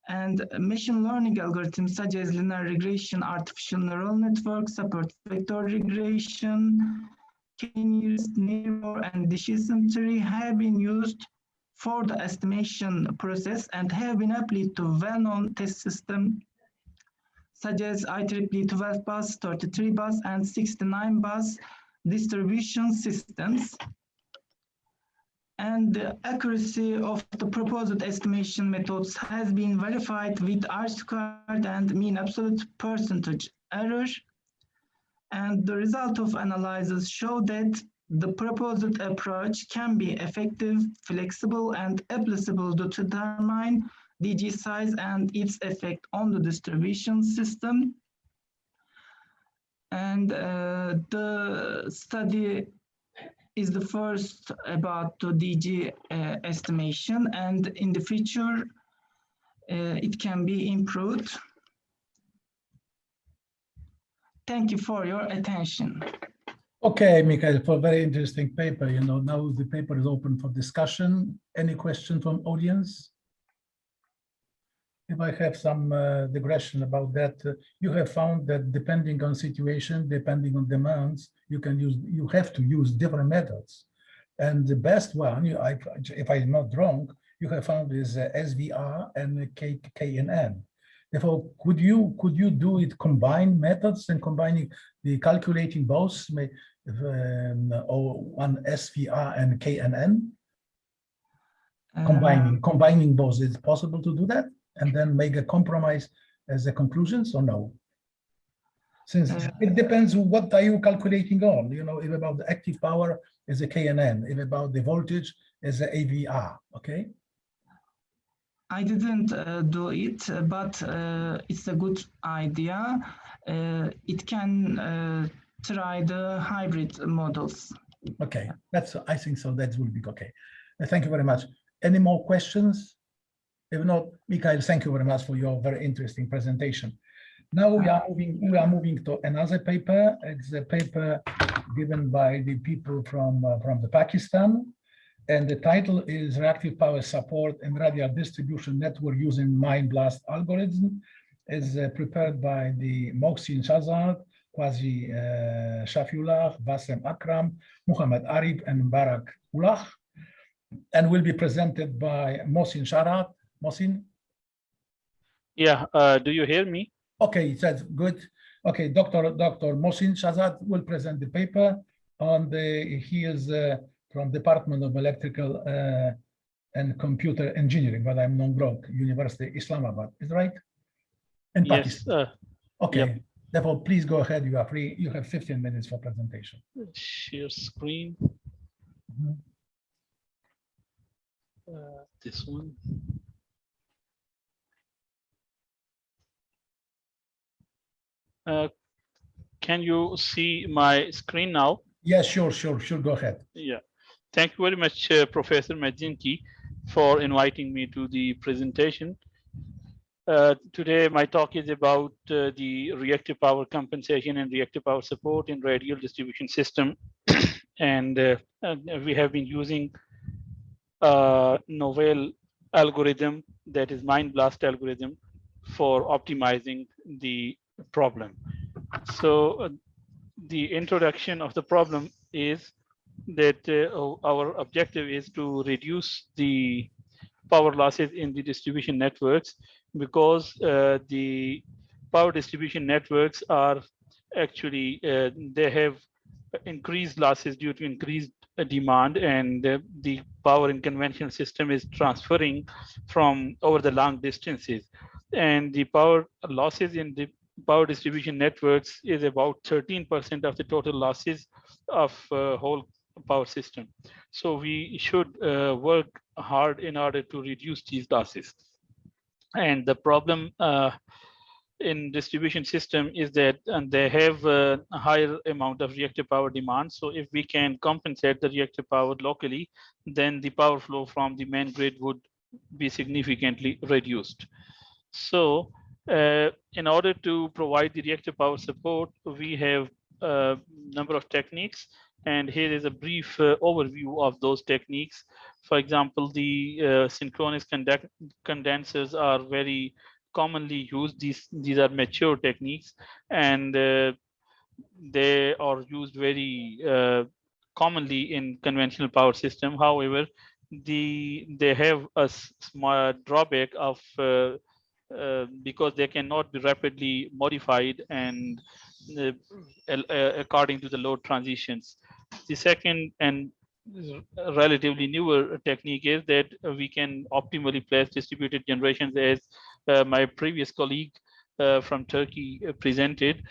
and machine learning algorithms such as linear regression, artificial neural network, support vector regression, K-nearest neighbor, and decision tree have been used for the estimation process and have been applied to well-known test systems such as IEEE 12 bus, 33 bus, and 69 bus distribution systems. And the accuracy of the proposed estimation methods has been verified with R-squared and mean absolute percentage error. And the result of analysis show that the proposed approach can be effective, flexible, and applicable to determine DG size and its effect on the distribution system. And the study is the first about the DG estimation, and in the future, it can be improved. Thank you for your attention. Okay, Mikail, for a very interesting paper. You know, now the paper is open for discussion. Any question from audience? If I have some digression about that, you have found that depending on situation, depending on demands, you have to use different methods. And the best one, if I'm not wrong, you have found is SVR and KNN. Therefore, could you do it combined methods and combining the calculating both or one SVR and KNN? Combining both, is it possible to do that and then make a compromise as a conclusions, or no? Since it depends what are you calculating on, you know, if about the active power is a KNN, if about the voltage is a AVR, okay? I didn't do it, but it's a good idea. It can try the hybrid models. Okay, I think so. That will be okay. Thank you very much. Any more questions? If not, Mikail, thank you very much for your very interesting presentation. Now we are moving to another paper. It's a paper given by the people from the Pakistan, and the title is Reactive Power Support and Radial Distribution Network Using Mine Blast Algorithm. Is prepared by the Mohsin Shahzad, Qazi Shafiullah, Bassem Akram, Muhammad Arif, and Barak Ullah, and will be presented by Mohsin Shahzad. Mohsin? Yeah, do you hear me? Okay, that's good. Okay, Dr. Mohsin Shahzad will present the paper on he is from Department of Electrical and Computer Engineering, but I'm non-broke, University Islamabad, is right? In Yes. Pakistan. Okay, Yep. Therefore, please go ahead, you are free. You have 15 minutes for presentation. Share screen. Mhm. This one. Can you see my screen now? Yes, sure, go ahead. Yeah. Thank you very much, Professor Miedzinski, for inviting me to the presentation. Today, my talk is about the reactive power compensation and reactive power support in radial distribution system. And we have been using a novel algorithm, that is mine blast algorithm, for optimizing the problem. So the introduction of the problem is that our objective is to reduce the power losses in the distribution networks, because the power distribution networks are actually, they have increased losses due to increased demand, and the power in conventional system is transferring from over the long distances. And the power losses in the power distribution networks is about 13% of the total losses of whole power system. So we should work hard in order to reduce these losses. And the problem in distribution system is that they have a higher amount of reactive power demand. So if we can compensate the reactive power locally, then the power flow from the main grid would be significantly reduced. So in order to provide the reactive power support, we have a number of techniques, and here is a brief overview of those techniques. For example, the synchronous condensers are very commonly used. These are mature techniques, and they are used very commonly in conventional power system. However, they have a small drawback of because they cannot be rapidly modified and according to the load transitions. The second and relatively newer technique is that we can optimally place distributed generations, as my previous colleague from Turkey presented,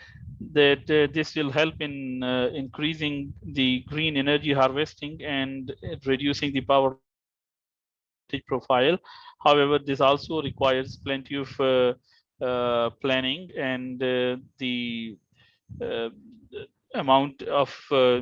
that this will help in increasing the green energy harvesting and reducing the power profile. However, this also requires plenty of planning, and the amount of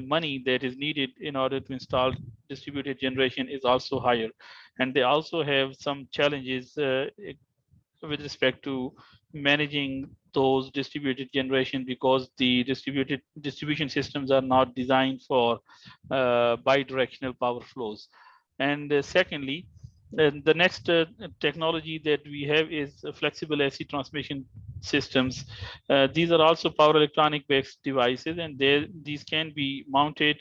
money that is needed in order to install distributed generation is also higher. And they also have some challenges with respect to managing those distributed generation, because the distribution systems are not designed for bidirectional power flows. And secondly, the next technology that we have is flexible AC transmission systems. These are also power electronic based devices, and these can be mounted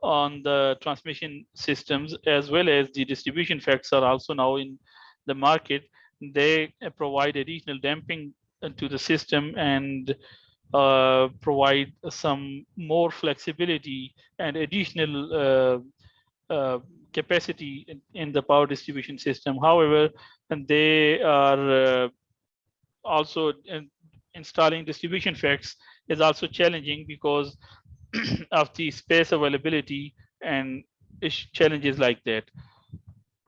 on the transmission systems, as well as the distribution FETs are also now in the market. They provide additional damping to the system and provide some more flexibility and additional capacity in the power distribution system. However, and they are also installing distribution FETs is also challenging because of the space availability and challenges like that.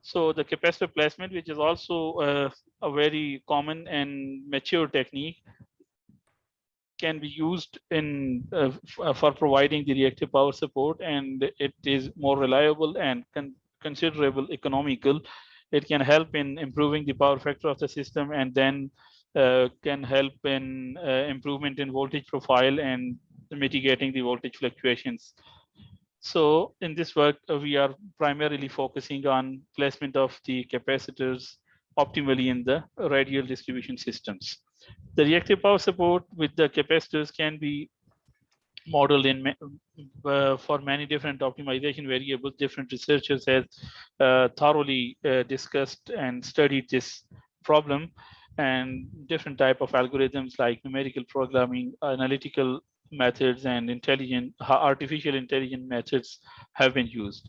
So the capacitor placement, which is also a very common and mature technique, can be used in for providing the reactive power support, and it is more reliable and considerable economical It can help in improving the power factor of the system, and then can help in improvement in voltage profile and mitigating the voltage fluctuations. So in this work, we are primarily focusing on placement of the capacitors optimally in the radial distribution systems. The reactive power support with the capacitors can be modeled in for many different optimization variables. Different researchers have thoroughly discussed and studied this problem, and different type of algorithms like numerical programming, analytical methods, and artificial intelligence methods have been used.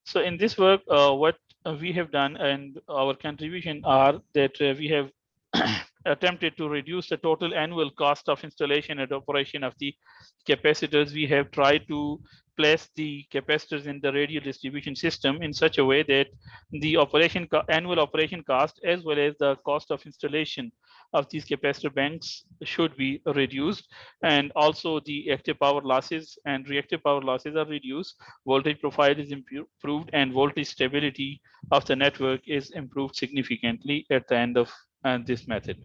So in this work, what we have done and our contribution are that we have attempted to reduce the total annual cost of installation and operation of the capacitors. We have tried to place the capacitors in the radial distribution system in such a way that the annual operation cost as well as the cost of installation of these capacitor banks should be reduced, and also the active power losses and reactive power losses are reduced, voltage profile is improved, and voltage stability of the network is improved significantly at the end of this method.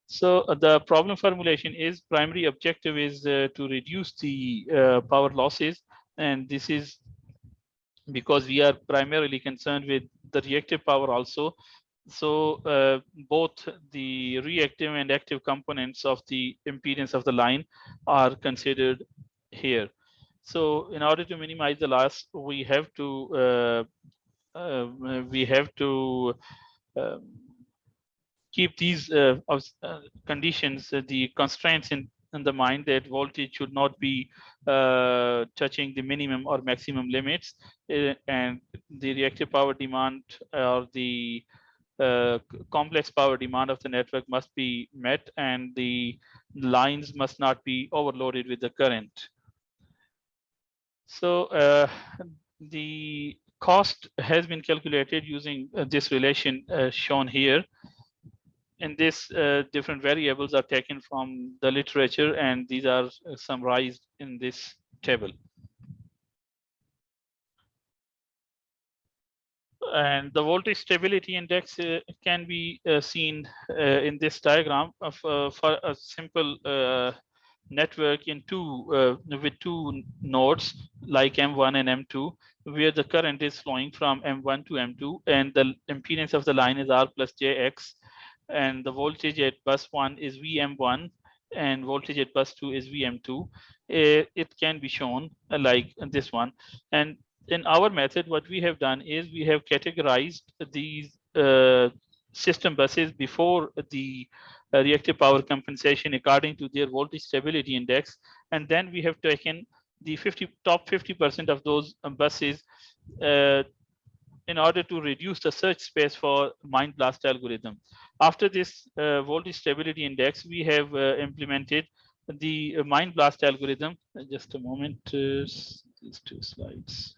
So the problem formulation is primary objective is to reduce the power losses, and this is because we are primarily concerned with the reactive power also. So both the reactive and active components of the impedance of the line are considered here. So in order to minimize the loss, we have to keep these conditions, the constraints in the mind that voltage should not be touching the minimum or maximum limits, and the reactive power demand or the complex power demand of the network must be met, and the lines must not be overloaded with the current. So the cost has been calculated using this relation shown here. And this different variables are taken from the literature, and these are summarized in this table. And the voltage stability index can be seen in this diagram of for a simple network in with two nodes like M1 and M2, where the current is flowing from M1 to M2, and the impedance of the line is R plus JX, and the voltage at bus 1 is VM1 and voltage at bus 2 is VM2. It can be shown like this one. And in our method, what we have done is we have categorized these system buses before the reactive power compensation according to their voltage stability index, and then we have taken the top 50% of those buses in order to reduce the search space for mind blast algorithm. After this voltage stability index, we have implemented the mind blast algorithm. Just a moment, these two slides.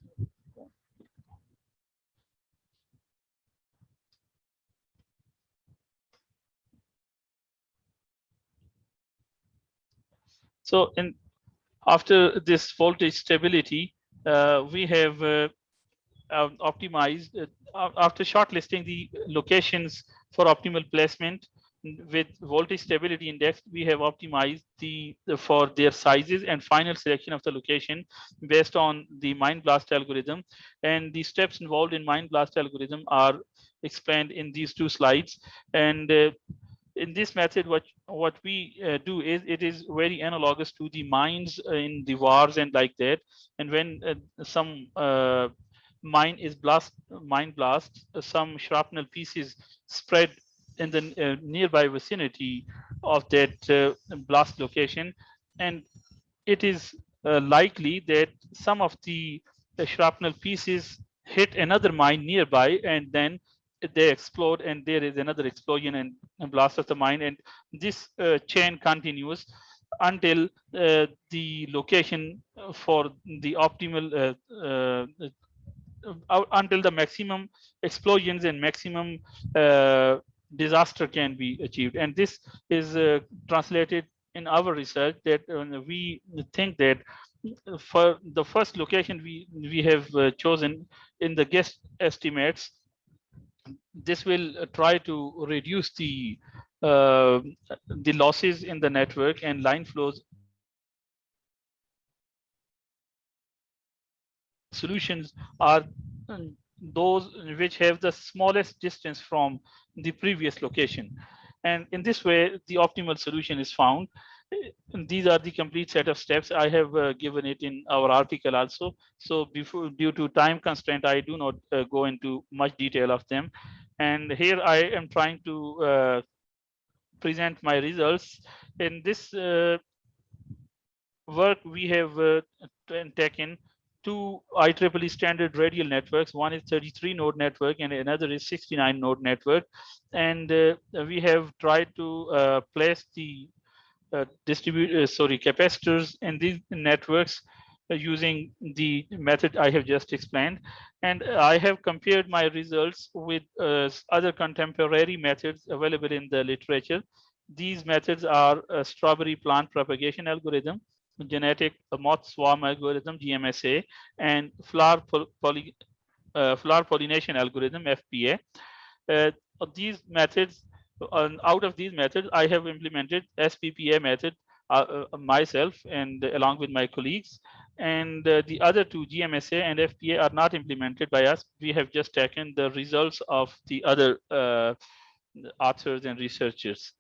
So after this voltage stability, we have optimized after shortlisting the locations for optimal placement with voltage stability index. We have optimized for their sizes and final selection of the location based on the mind blast algorithm, and the steps involved in mind blast algorithm are explained in these two slides. And in this method, what we do is it is very analogous to the mines in the wars and like that. And when some mine blast, some shrapnel pieces spread in the nearby vicinity of that blast location, and it is likely that some of the shrapnel pieces hit another mine nearby, and then they explode, and there is another explosion and blast of the mine, and this chain continues until the location for the optimal until the maximum explosions and maximum disaster can be achieved. And this is translated in our research that we think that for the first location we have chosen in the guess estimates, this will try to reduce the losses in the network, and line flows solutions are those which have the smallest distance from the previous location. And in this way, the optimal solution is found. These are the complete set of steps. I have given it in our article also. So due to time constraint, I do not go into much detail of them. And here I am trying to present my results. In this work, we have taken two IEEE standard radial networks. One is 33 node network and another is 69 node network. And we have tried to place the capacitors in these networks using the method I have just explained. And I have compared my results with other contemporary methods available in the literature. These methods are strawberry plant propagation algorithm, genetic moth swarm algorithm, GMSA, and flower pollination algorithm, FPA. These methods, out of these methods, I have implemented SPPA method myself and along with my colleagues. And the other two, GMSA and FPA, are not implemented by us. We have just taken the results of the other authors and researchers.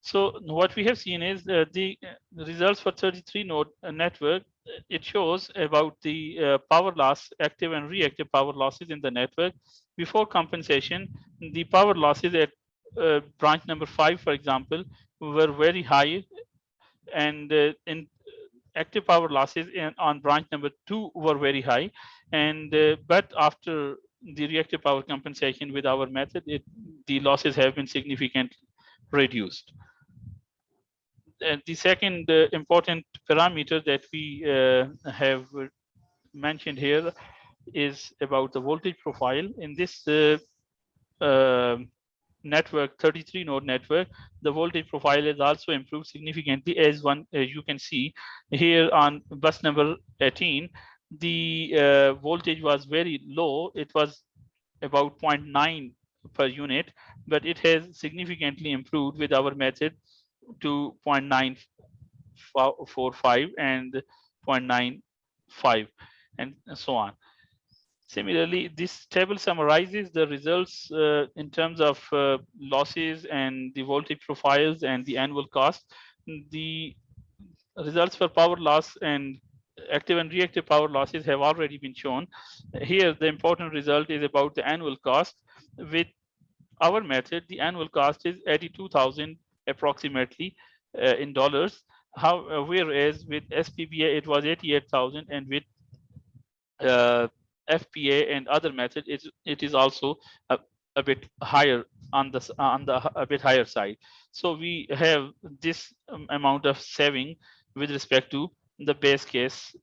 So what we have seen is the results for 33 node network. It shows about the power loss, active and reactive power losses in the network. Before compensation, the power losses at branch number 5, for example, were very high, and in active power losses on branch number 2 were very high. And but after the reactive power compensation with our method, the losses have been significantly reduced. And the second important parameter that we have mentioned here is about the voltage profile. In this network, 33 node network, the voltage profile has also improved significantly, as you can see here on bus number 18. The voltage was very low. It was about 0.9 per unit, but it has significantly improved with our method to 0.945 and 0.95 and so on. Similarly, this table summarizes the results in terms of losses and the voltage profiles and the annual cost. The results for power loss and active and reactive power losses have already been shown. Here, the important result is about the annual cost. With our method, the annual cost is 82,000 approximately in dollars. Whereas with SPPA it was 88,000, and with FPA and other methods, it is also a bit higher on the a bit higher side. So we have this amount of saving with respect to the base case.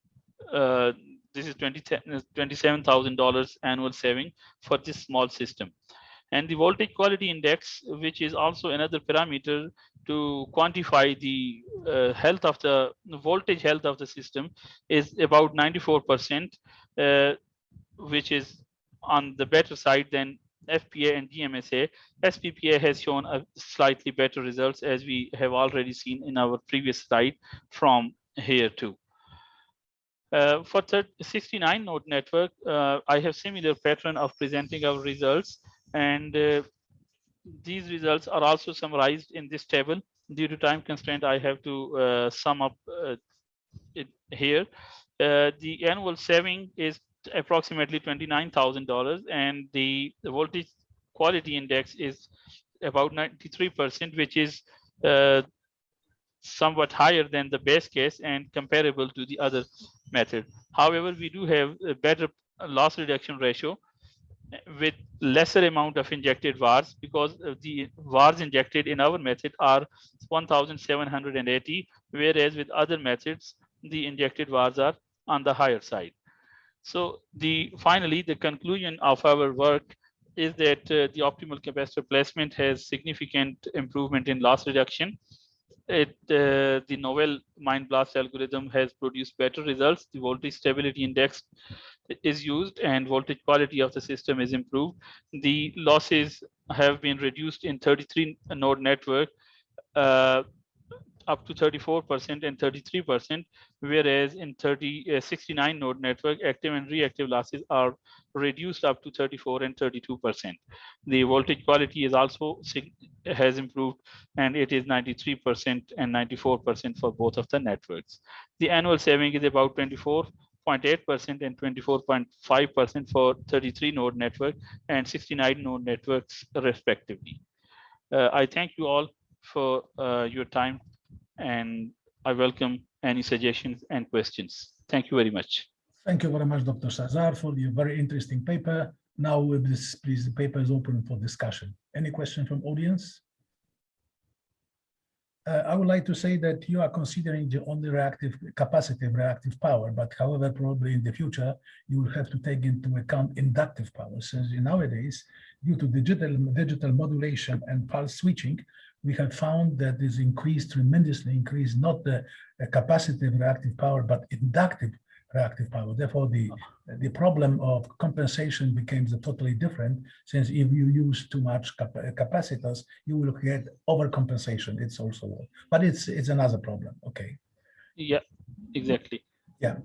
This is $27,000 annual saving for this small system. And the voltage quality index, which is also another parameter to quantify the health of the voltage health of the system, is about 94%, which is on the better side than FPA and GMSA. SPPA has shown a slightly better results, as we have already seen in our previous slide from here too. For 69 node network, I have similar pattern of presenting our results, and these results are also summarized in this table. Due to time constraint, I have to sum up it here. The annual saving is approximately $29,000, and the voltage quality index is about 93%, which is somewhat higher than the base case and comparable to the other method. However, we do have a better loss reduction ratio with lesser amount of injected VARs, because the VARs injected in our method are 1,780, whereas with other methods, the injected VARs are on the higher side. So finally, the conclusion of our work is that the optimal capacitor placement has significant improvement in loss reduction. the novel mind blast algorithm has produced better results. The voltage stability index is used and voltage quality of the system is improved. The losses have been reduced in 33 node network up to 34% and 33%, whereas in 69 node network, active and reactive losses are reduced up to 34 and 32%. The voltage quality is also has improved, and it is 93% and 94% for both of the networks. The annual saving is about 24.8% and 24.5% for 33 node network and 69 node networks respectively. I thank you all for your time, and I welcome any suggestions and questions. Thank you very much. Thank you very much, Dr. Sazar, for your very interesting paper. Now, with this, please, the paper is open for discussion. Any question from audience? I would like to say that you are considering the only capacitive reactive power, but however, probably in the future, you will have to take into account inductive power. Since nowadays, due to digital modulation and pulse switching, we have found that this tremendously increased, not the capacitive reactive power, but inductive reactive power. Therefore, the problem of compensation becomes totally different, since if you use too much capacitors, you will get overcompensation. It's also, but it's another problem. Okay. Yeah, exactly. Yeah.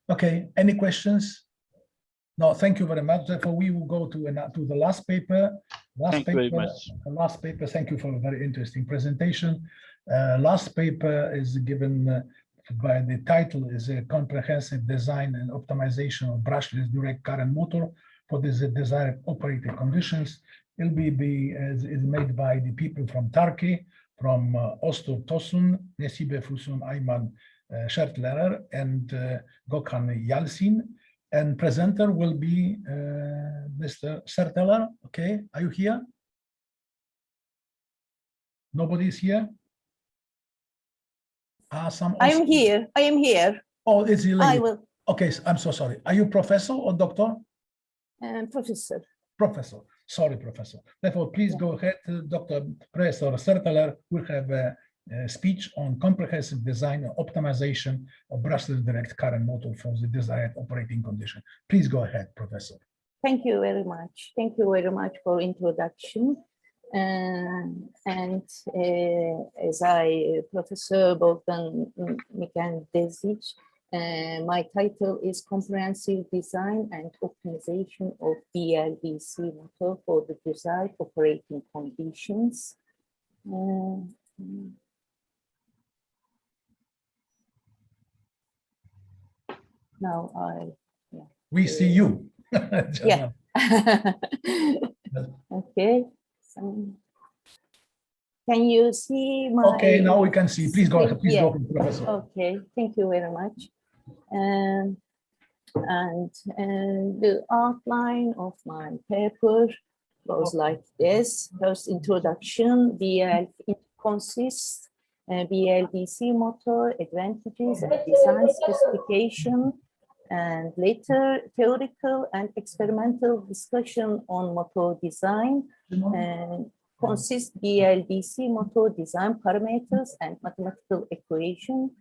Okay. Any questions? No, thank you very much. Therefore, we will go to the last paper. Thank you very much. Last paper. Thank you for a very interesting presentation. Last paper is given by the title is a comprehensive design and optimization of brushless direct current motor for the desired operating conditions. It will is made by the people from Turkey, from Ozdil Tosun, Nesibe Fusun Ayman Schertlerer, and Gökhan Yalcin. And presenter will be Mr. Schertlerer. Okay, are you here? Nobody is here? I am here. I am here. Oh, it's you. I will. Okay, I'm so sorry. Are you professor or doctor? Professor. Professor. Sorry, professor. Therefore, please go ahead. Dr. Professor Schertlerer will have a speech on comprehensive design and optimization of brushless direct current motor for the desired operating condition. Please go ahead, professor. Thank you very much. Thank you very much for introduction. As Professor Bogdan Mikail Dezic, my title is Comprehensive Design and Optimization of BLDC Motor for the Desired Operating Conditions. Now we see you. Yeah. Okay. Can you see my? Okay, now we can see. Please go ahead. Please go ahead, professor. Okay, thank you very much. The outline of my paper goes like this. First introduction, BL consists BLDC motor, advantages and design specification, and later theoretical and experimental discussion on motor design, and consists BLDC motor design parameters and mathematical equation.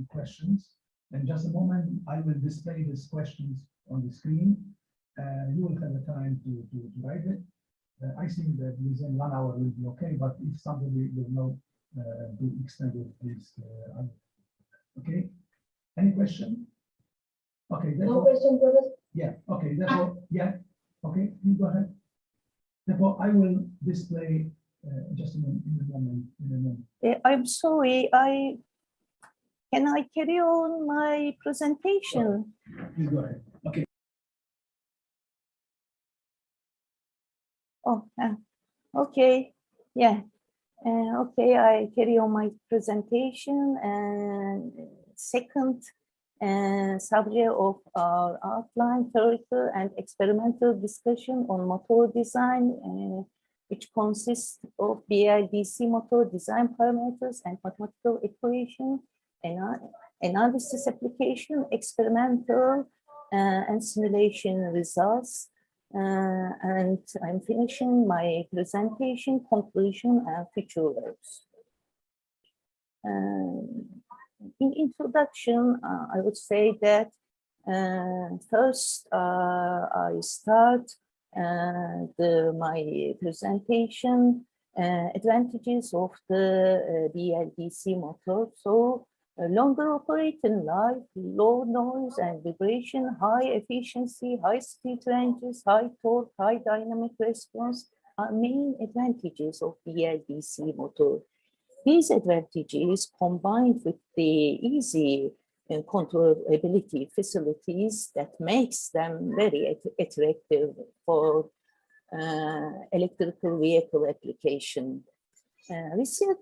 Questions. In just a moment, I will display these questions on the screen. You will have the time to write it. I think that within 1 hour will be okay, but if somebody will not do extended, please. Okay. Any question? Okay. No question, Professor. Yeah. Okay. Therefore, yeah. Okay. You go ahead. Therefore, I will display just in a moment. I'm sorry. Can I carry on my presentation? Please go ahead. Okay. Oh, okay. Yeah. Okay, I carry on my presentation. And second subject of our outline, theoretical and experimental discussion on motor design, which consists of BLDC motor design parameters and mathematical equation, analysis application, experimental and simulation results. And I'm finishing my presentation, conclusion, and future works. In introduction, I would say that first I start my presentation advantages of the BLDC motor. So longer operating life, low noise and vibration, high efficiency, high speed ranges, high torque, high dynamic response are main advantages of BLDC motor. These advantages combined with the easy controllability facilities that makes them very attractive for electrical vehicle application. Recent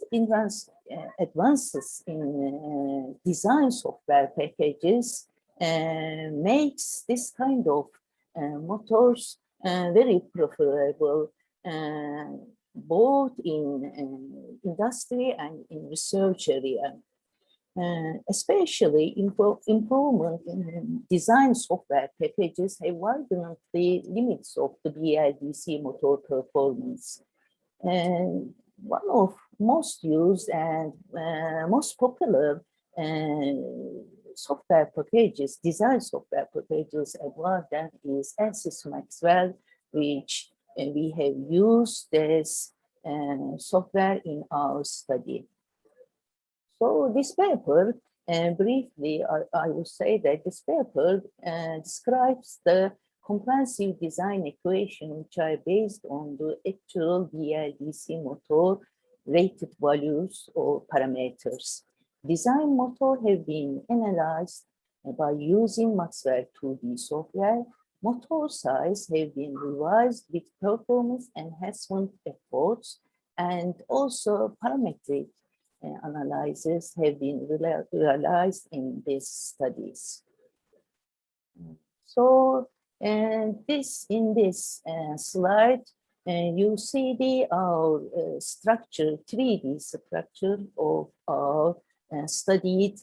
advances in design software packages makes this kind of motors very preferable both in industry and in research area. Especially improvement in design software packages have widened the limits of the BLDC motor performance. One of most used and most popular software packages, design software packages about that is ANSYS Maxwell, which we have used this software in our study. So this paper, briefly, I will say that this paper describes the comprehensive design equation which are based on the actual BLDC motor rated values or parameters. Design motor have been analyzed by using Maxwell 2D software. Motor size have been revised with performance enhancement efforts, and also parametric analysis have been realized in these studies. So in this slide, you see our structure, 3D structure of our studied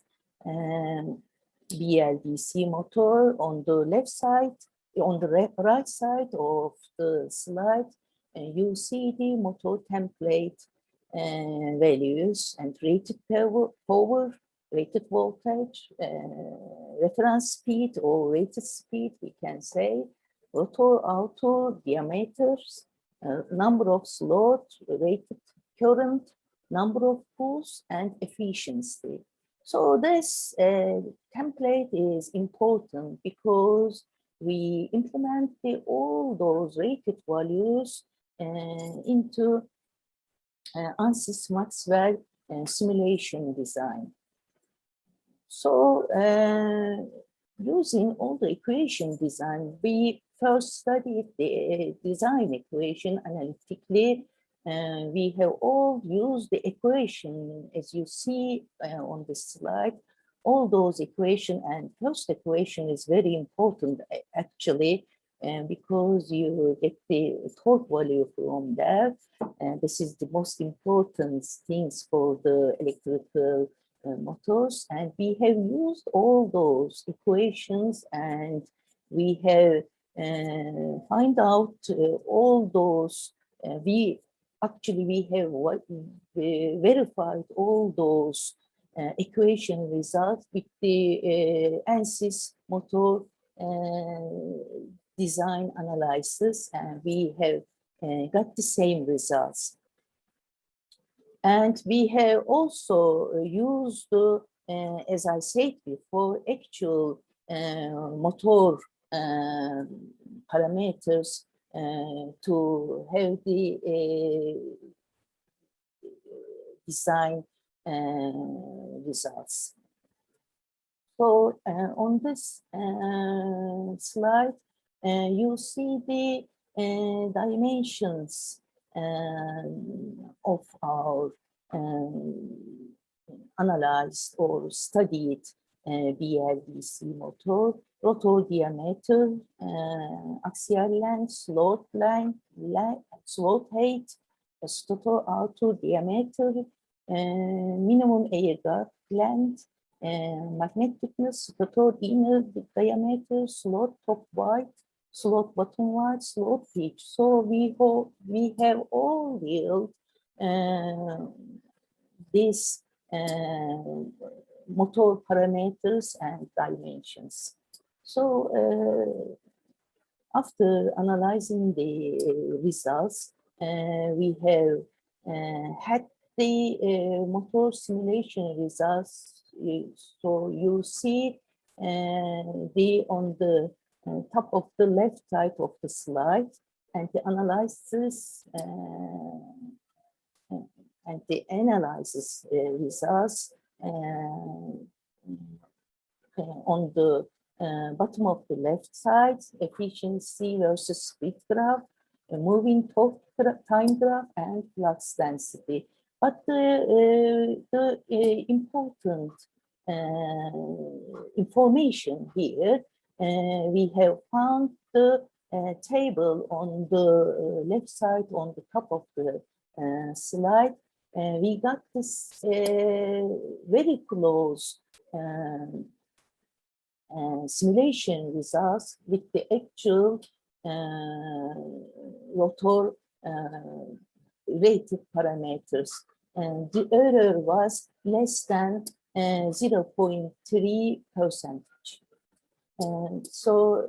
BLDC motor. On the left side, on the right side of the slide, you see the motor template values and rated power, rated voltage, reference speed or rated speed, we can say, rotor outer diameters, number of slots, rated current, number of pulls, and efficiency. So this template is important because we implement all those rated values into ANSYS Maxwell simulation design. So using all the equation design, we first studied the design equation analytically. We have all used the equation as you see on this slide. All those equation, and first equation is very important actually, because you get the torque value from there. And this is the most important things for the electrical motors. And we have used all those equations, and we have find out all those. We have verified all those equation results with the ANSYS motor design analysis, and we have got the same results. And we have also used, as I said before, actual motor parameters to have the design results. So on this slide, you see the dimensions of our analyzed or studied BLDC motor: rotor diameter, axial length, slot length, slot height, stator outer diameter, minimum air gap length, magneticness, stator inner diameter, slot top width, slot bottom wide, slot pitch. So we have all real these motor parameters and dimensions. So after analyzing the results, we have had the motor simulation results. So you see on the top of the left side of the slide, and the analysis and the analysis results on the bottom of the left side, efficiency versus speed graph, a moving time graph, and flux density. But the important information here, we have found the table on the left side on the top of the slide. We got this very close simulation results with the actual rotor rated parameters, and the error was less than 0.3%. And so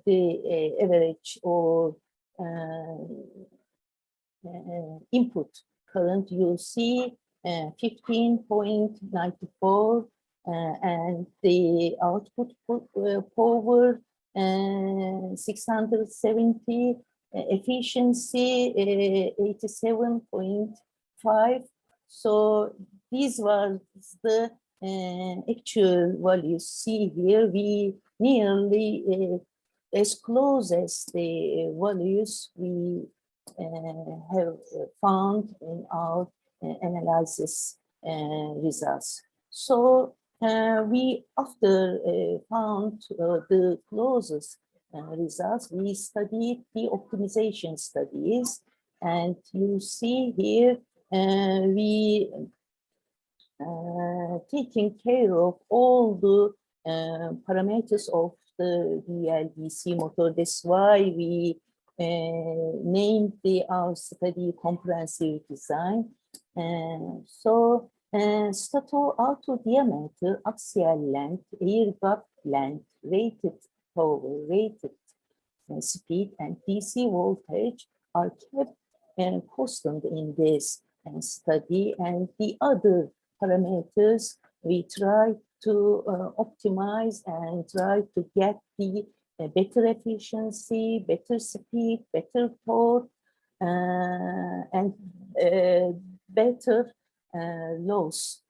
the average or input current, you see 15.94, and the output power 670, efficiency 87.5. So these were the actual values. See here, we nearly as close as the values we have found in our analysis results. So we, after found the closest results, we studied the optimization studies, and you see here we taking care of all the parameters of the VLDC motor. That's why we named our study comprehensive design. So stator auto diameter, axial length, air gap length, rated power, rated speed, and DC voltage are kept constant in this study, and the other parameters we try to optimize and try to get the better efficiency, better speed, better torque, and better loss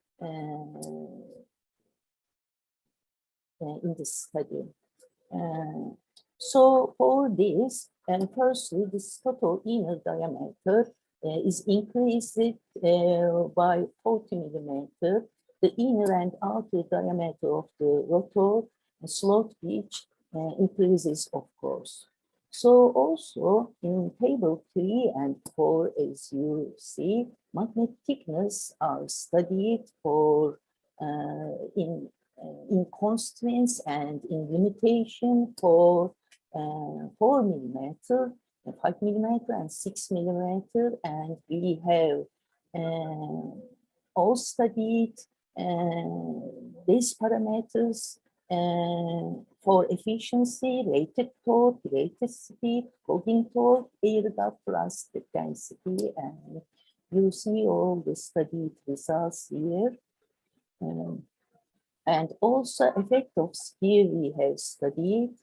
in this study. So for this, firstly, this total inner diameter is increased by 40 millimeter. The inner and outer diameter of the rotor slot pitch increases, of course. So also in table 3 and 4, as you see, magnet thickness are studied for in constraints and in limitation for 4 millimeter, 5 millimeter, and 6 millimeter, and we have all studied these parameters for efficiency, rated torque, rated speed, holding torque, air gap, plus the density, and you see all the studied results here. And also effect of shear we have studied,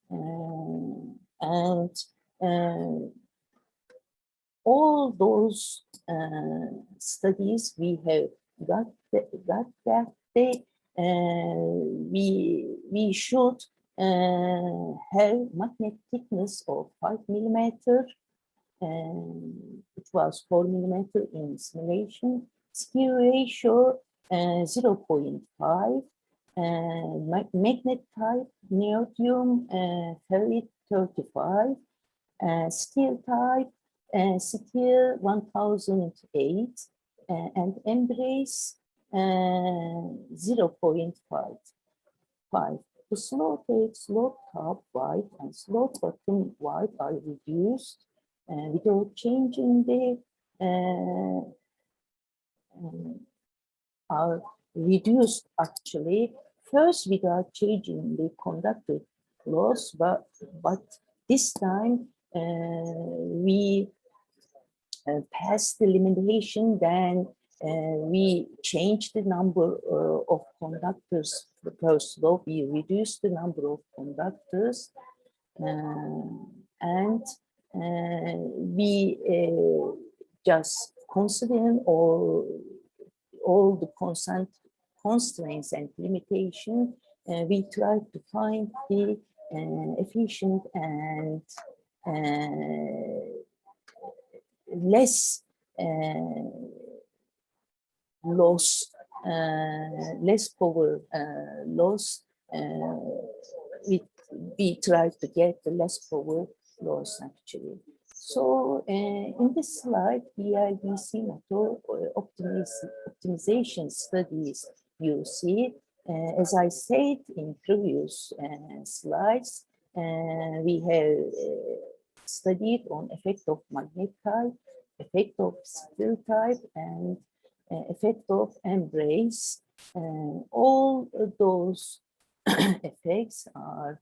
and all those studies we have got that they we should have magnet thickness of 5 millimeter. It was 4 millimeter in simulation. Skew ratio 0.5. Magnet type neodymium ferrite 35. Steel type steel 1008, and embrace 0.5. the slow tape, slow top white, and slow bottom white are reduced without changing the are reduced actually first without changing the conductor loss, but this time we passed the limitation, then we changed the number of conductors per slope. We reduced the number of conductors, and we just considering all the constraints and limitations. We tried to find the efficient and less loss, less power loss. We tried to get the less power loss actually. So in this slide, BIBC motor optimization studies you see. As I said in previous slides, we have studied on effect of magnet type, effect of still type, and effect of embrace. All those effects are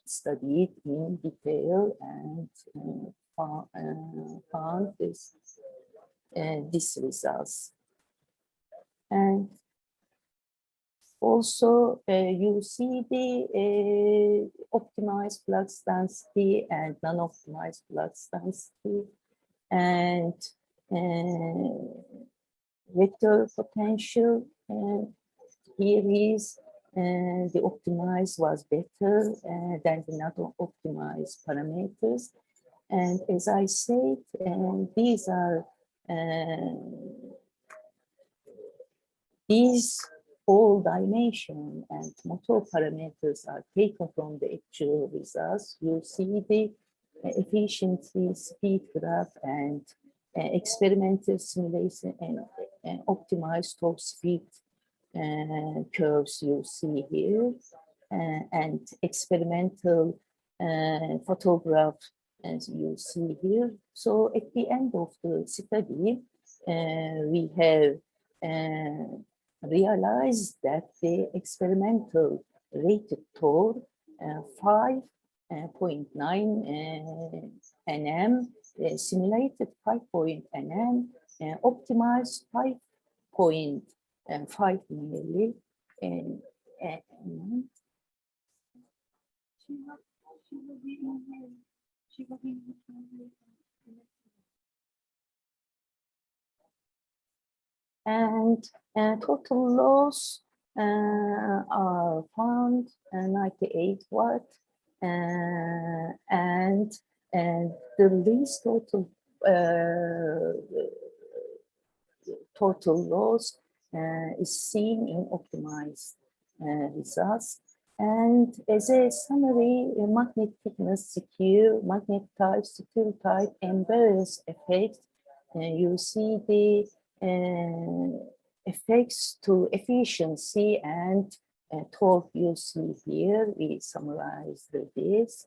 studied in detail and found these results. And also you see the optimized flux density and non-optimized flux density, and vector potential. Here is the optimized was better than the not optimized parameters. And as I said, these are these all dimension and motor parameters are taken from the actual results. You see the efficiency, speed graph, and experimental simulation and optimized torque speed curves you see here, and experimental photograph as you see here. So at the end of the study, we have realized that the experimental rated torque 5.9 Nm, simulated 5.0 Nm, optimized 5.5 milli, and total loss are found 98 watt, and the least total loss is seen in optimized results. And as a summary, magnet thickness, secure, magnet type, secure type, and various effects, you see the effects to efficiency and torque you see here. We summarize this.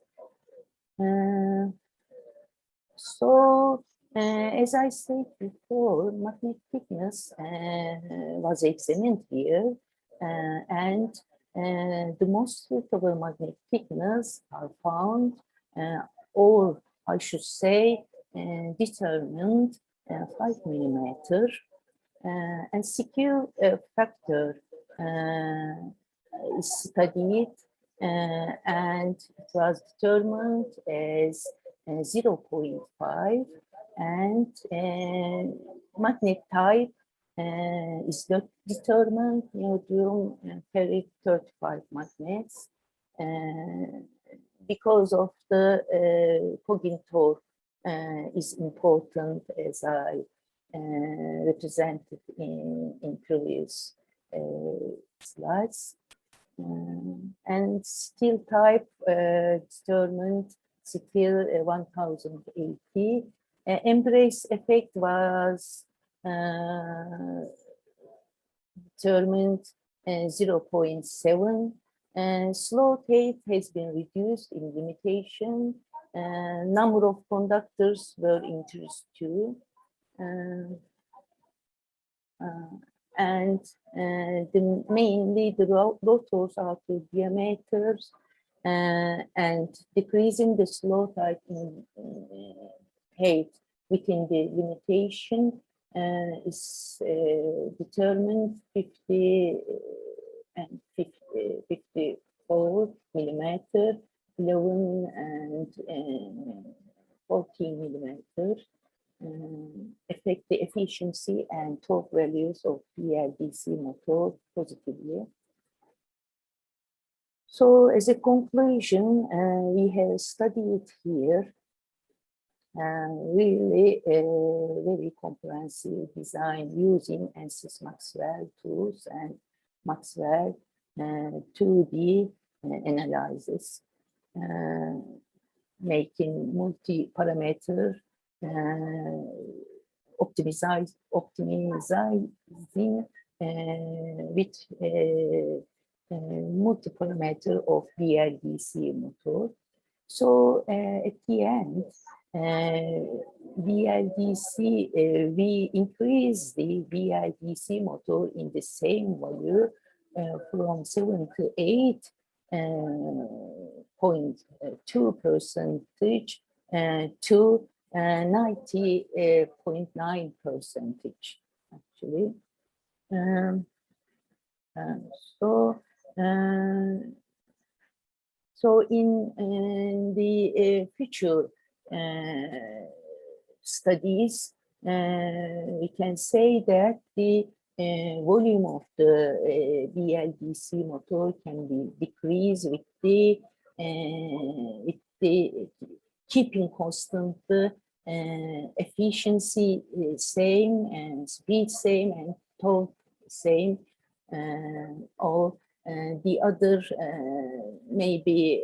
So as I said before, magnet thickness was examined here, and the most suitable magnet thickness are found, or I should say determined 5 millimeter, and secure factor is studied, and it was determined as 0.5, and magnet type is not determined, neodymium ferric 35 magnets, because of the Pogin torque is important, as I represented in previous slides. And steel type determined steel 1080. Embrace effect was determined 0.7, Slow state has been reduced in limitation. Number of conductors were increased too. And mainly the rotors are to diameters and decreasing the slow type in height within the limitation is determined 50 and 54 millimeter, 11 and 14 millimeter. Affect the efficiency and torque values of BLDC motor positively. So as a conclusion, we have studied here really a very comprehensive design using ANSYS Maxwell tools and Maxwell 2D analysis, making multi-parameter optimizing with multi-parameter of BLDC motor. So at the end, BLDC, we increase the BLDC motor in the same value from 78.2% to 90.9% actually. So in the future studies, we can say that the volume of the BLDC motor can be decreased with the keeping constant efficiency same and speed same and torque same, or the other maybe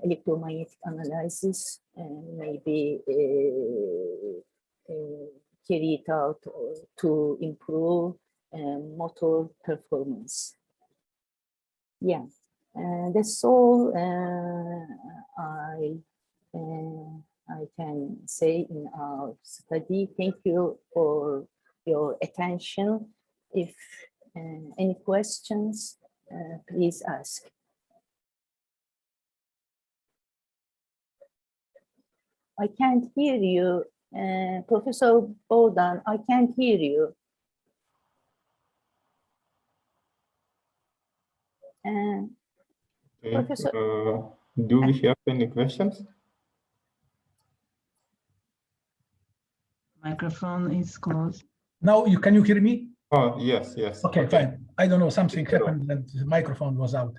electromagnetic analysis maybe carried out to improve motor performance. Yeah, that's all I can say in our study. Thank you for your attention. If any questions, please ask. I can't hear you, Professor Bogdan. I can't hear you. Okay. Professor, do we have any questions? Microphone is closed. Now can you hear me? Oh, yes, yes. Okay, fine. I don't know, something happened and the microphone was out.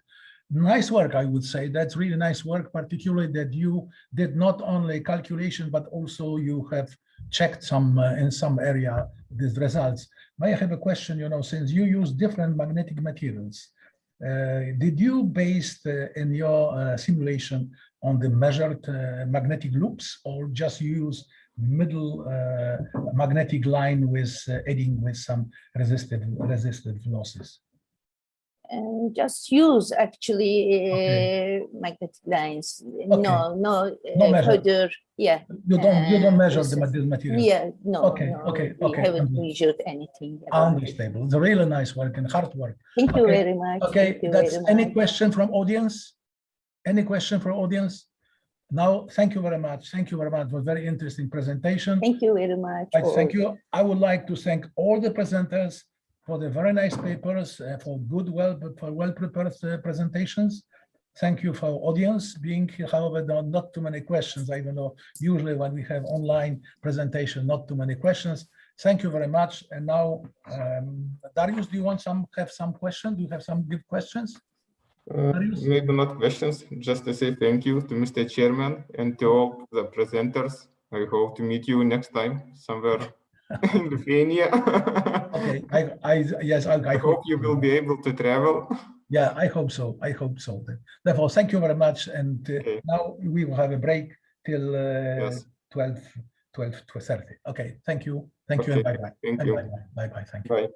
Nice work, I would say. That's really nice work, particularly that you did not only calculation, but also you have checked some in some area these results. May I have a question, since you use different magnetic materials, did you base in your simulation on the measured magnetic loops or just use middle magnetic line with adding with some resistive losses? And just use actually magnetic lines. Okay. No measure. Yeah. You don't measure the material. Yeah, no. Okay. We haven't measured anything. Understandable. It's a really nice work and hard work. Thank you very much. Okay, that's any question from audience? Any question from audience? Now, thank you very much. Thank you very much. It was a very interesting presentation. Thank you very much. Thank you. I would like to thank all the presenters for the very nice papers, for well-prepared presentations. Thank you for audience being here. However, not too many questions. I don't know, usually when we have online presentation, not too many questions. Thank you very much. And now, Darius, do you want have some questions? Do you have some good questions? Maybe not questions, just to say thank you to Mr. Chairman and to all the presenters. I hope to meet you next time somewhere in Lithuania. Okay, I hope you will be able to travel. Yeah, I hope so. I hope so. Therefore, thank you very much. And now we will have a break till 12:30. Okay, thank you. Thank you and bye-bye. Thank you. Bye-bye. Thank you. Bye.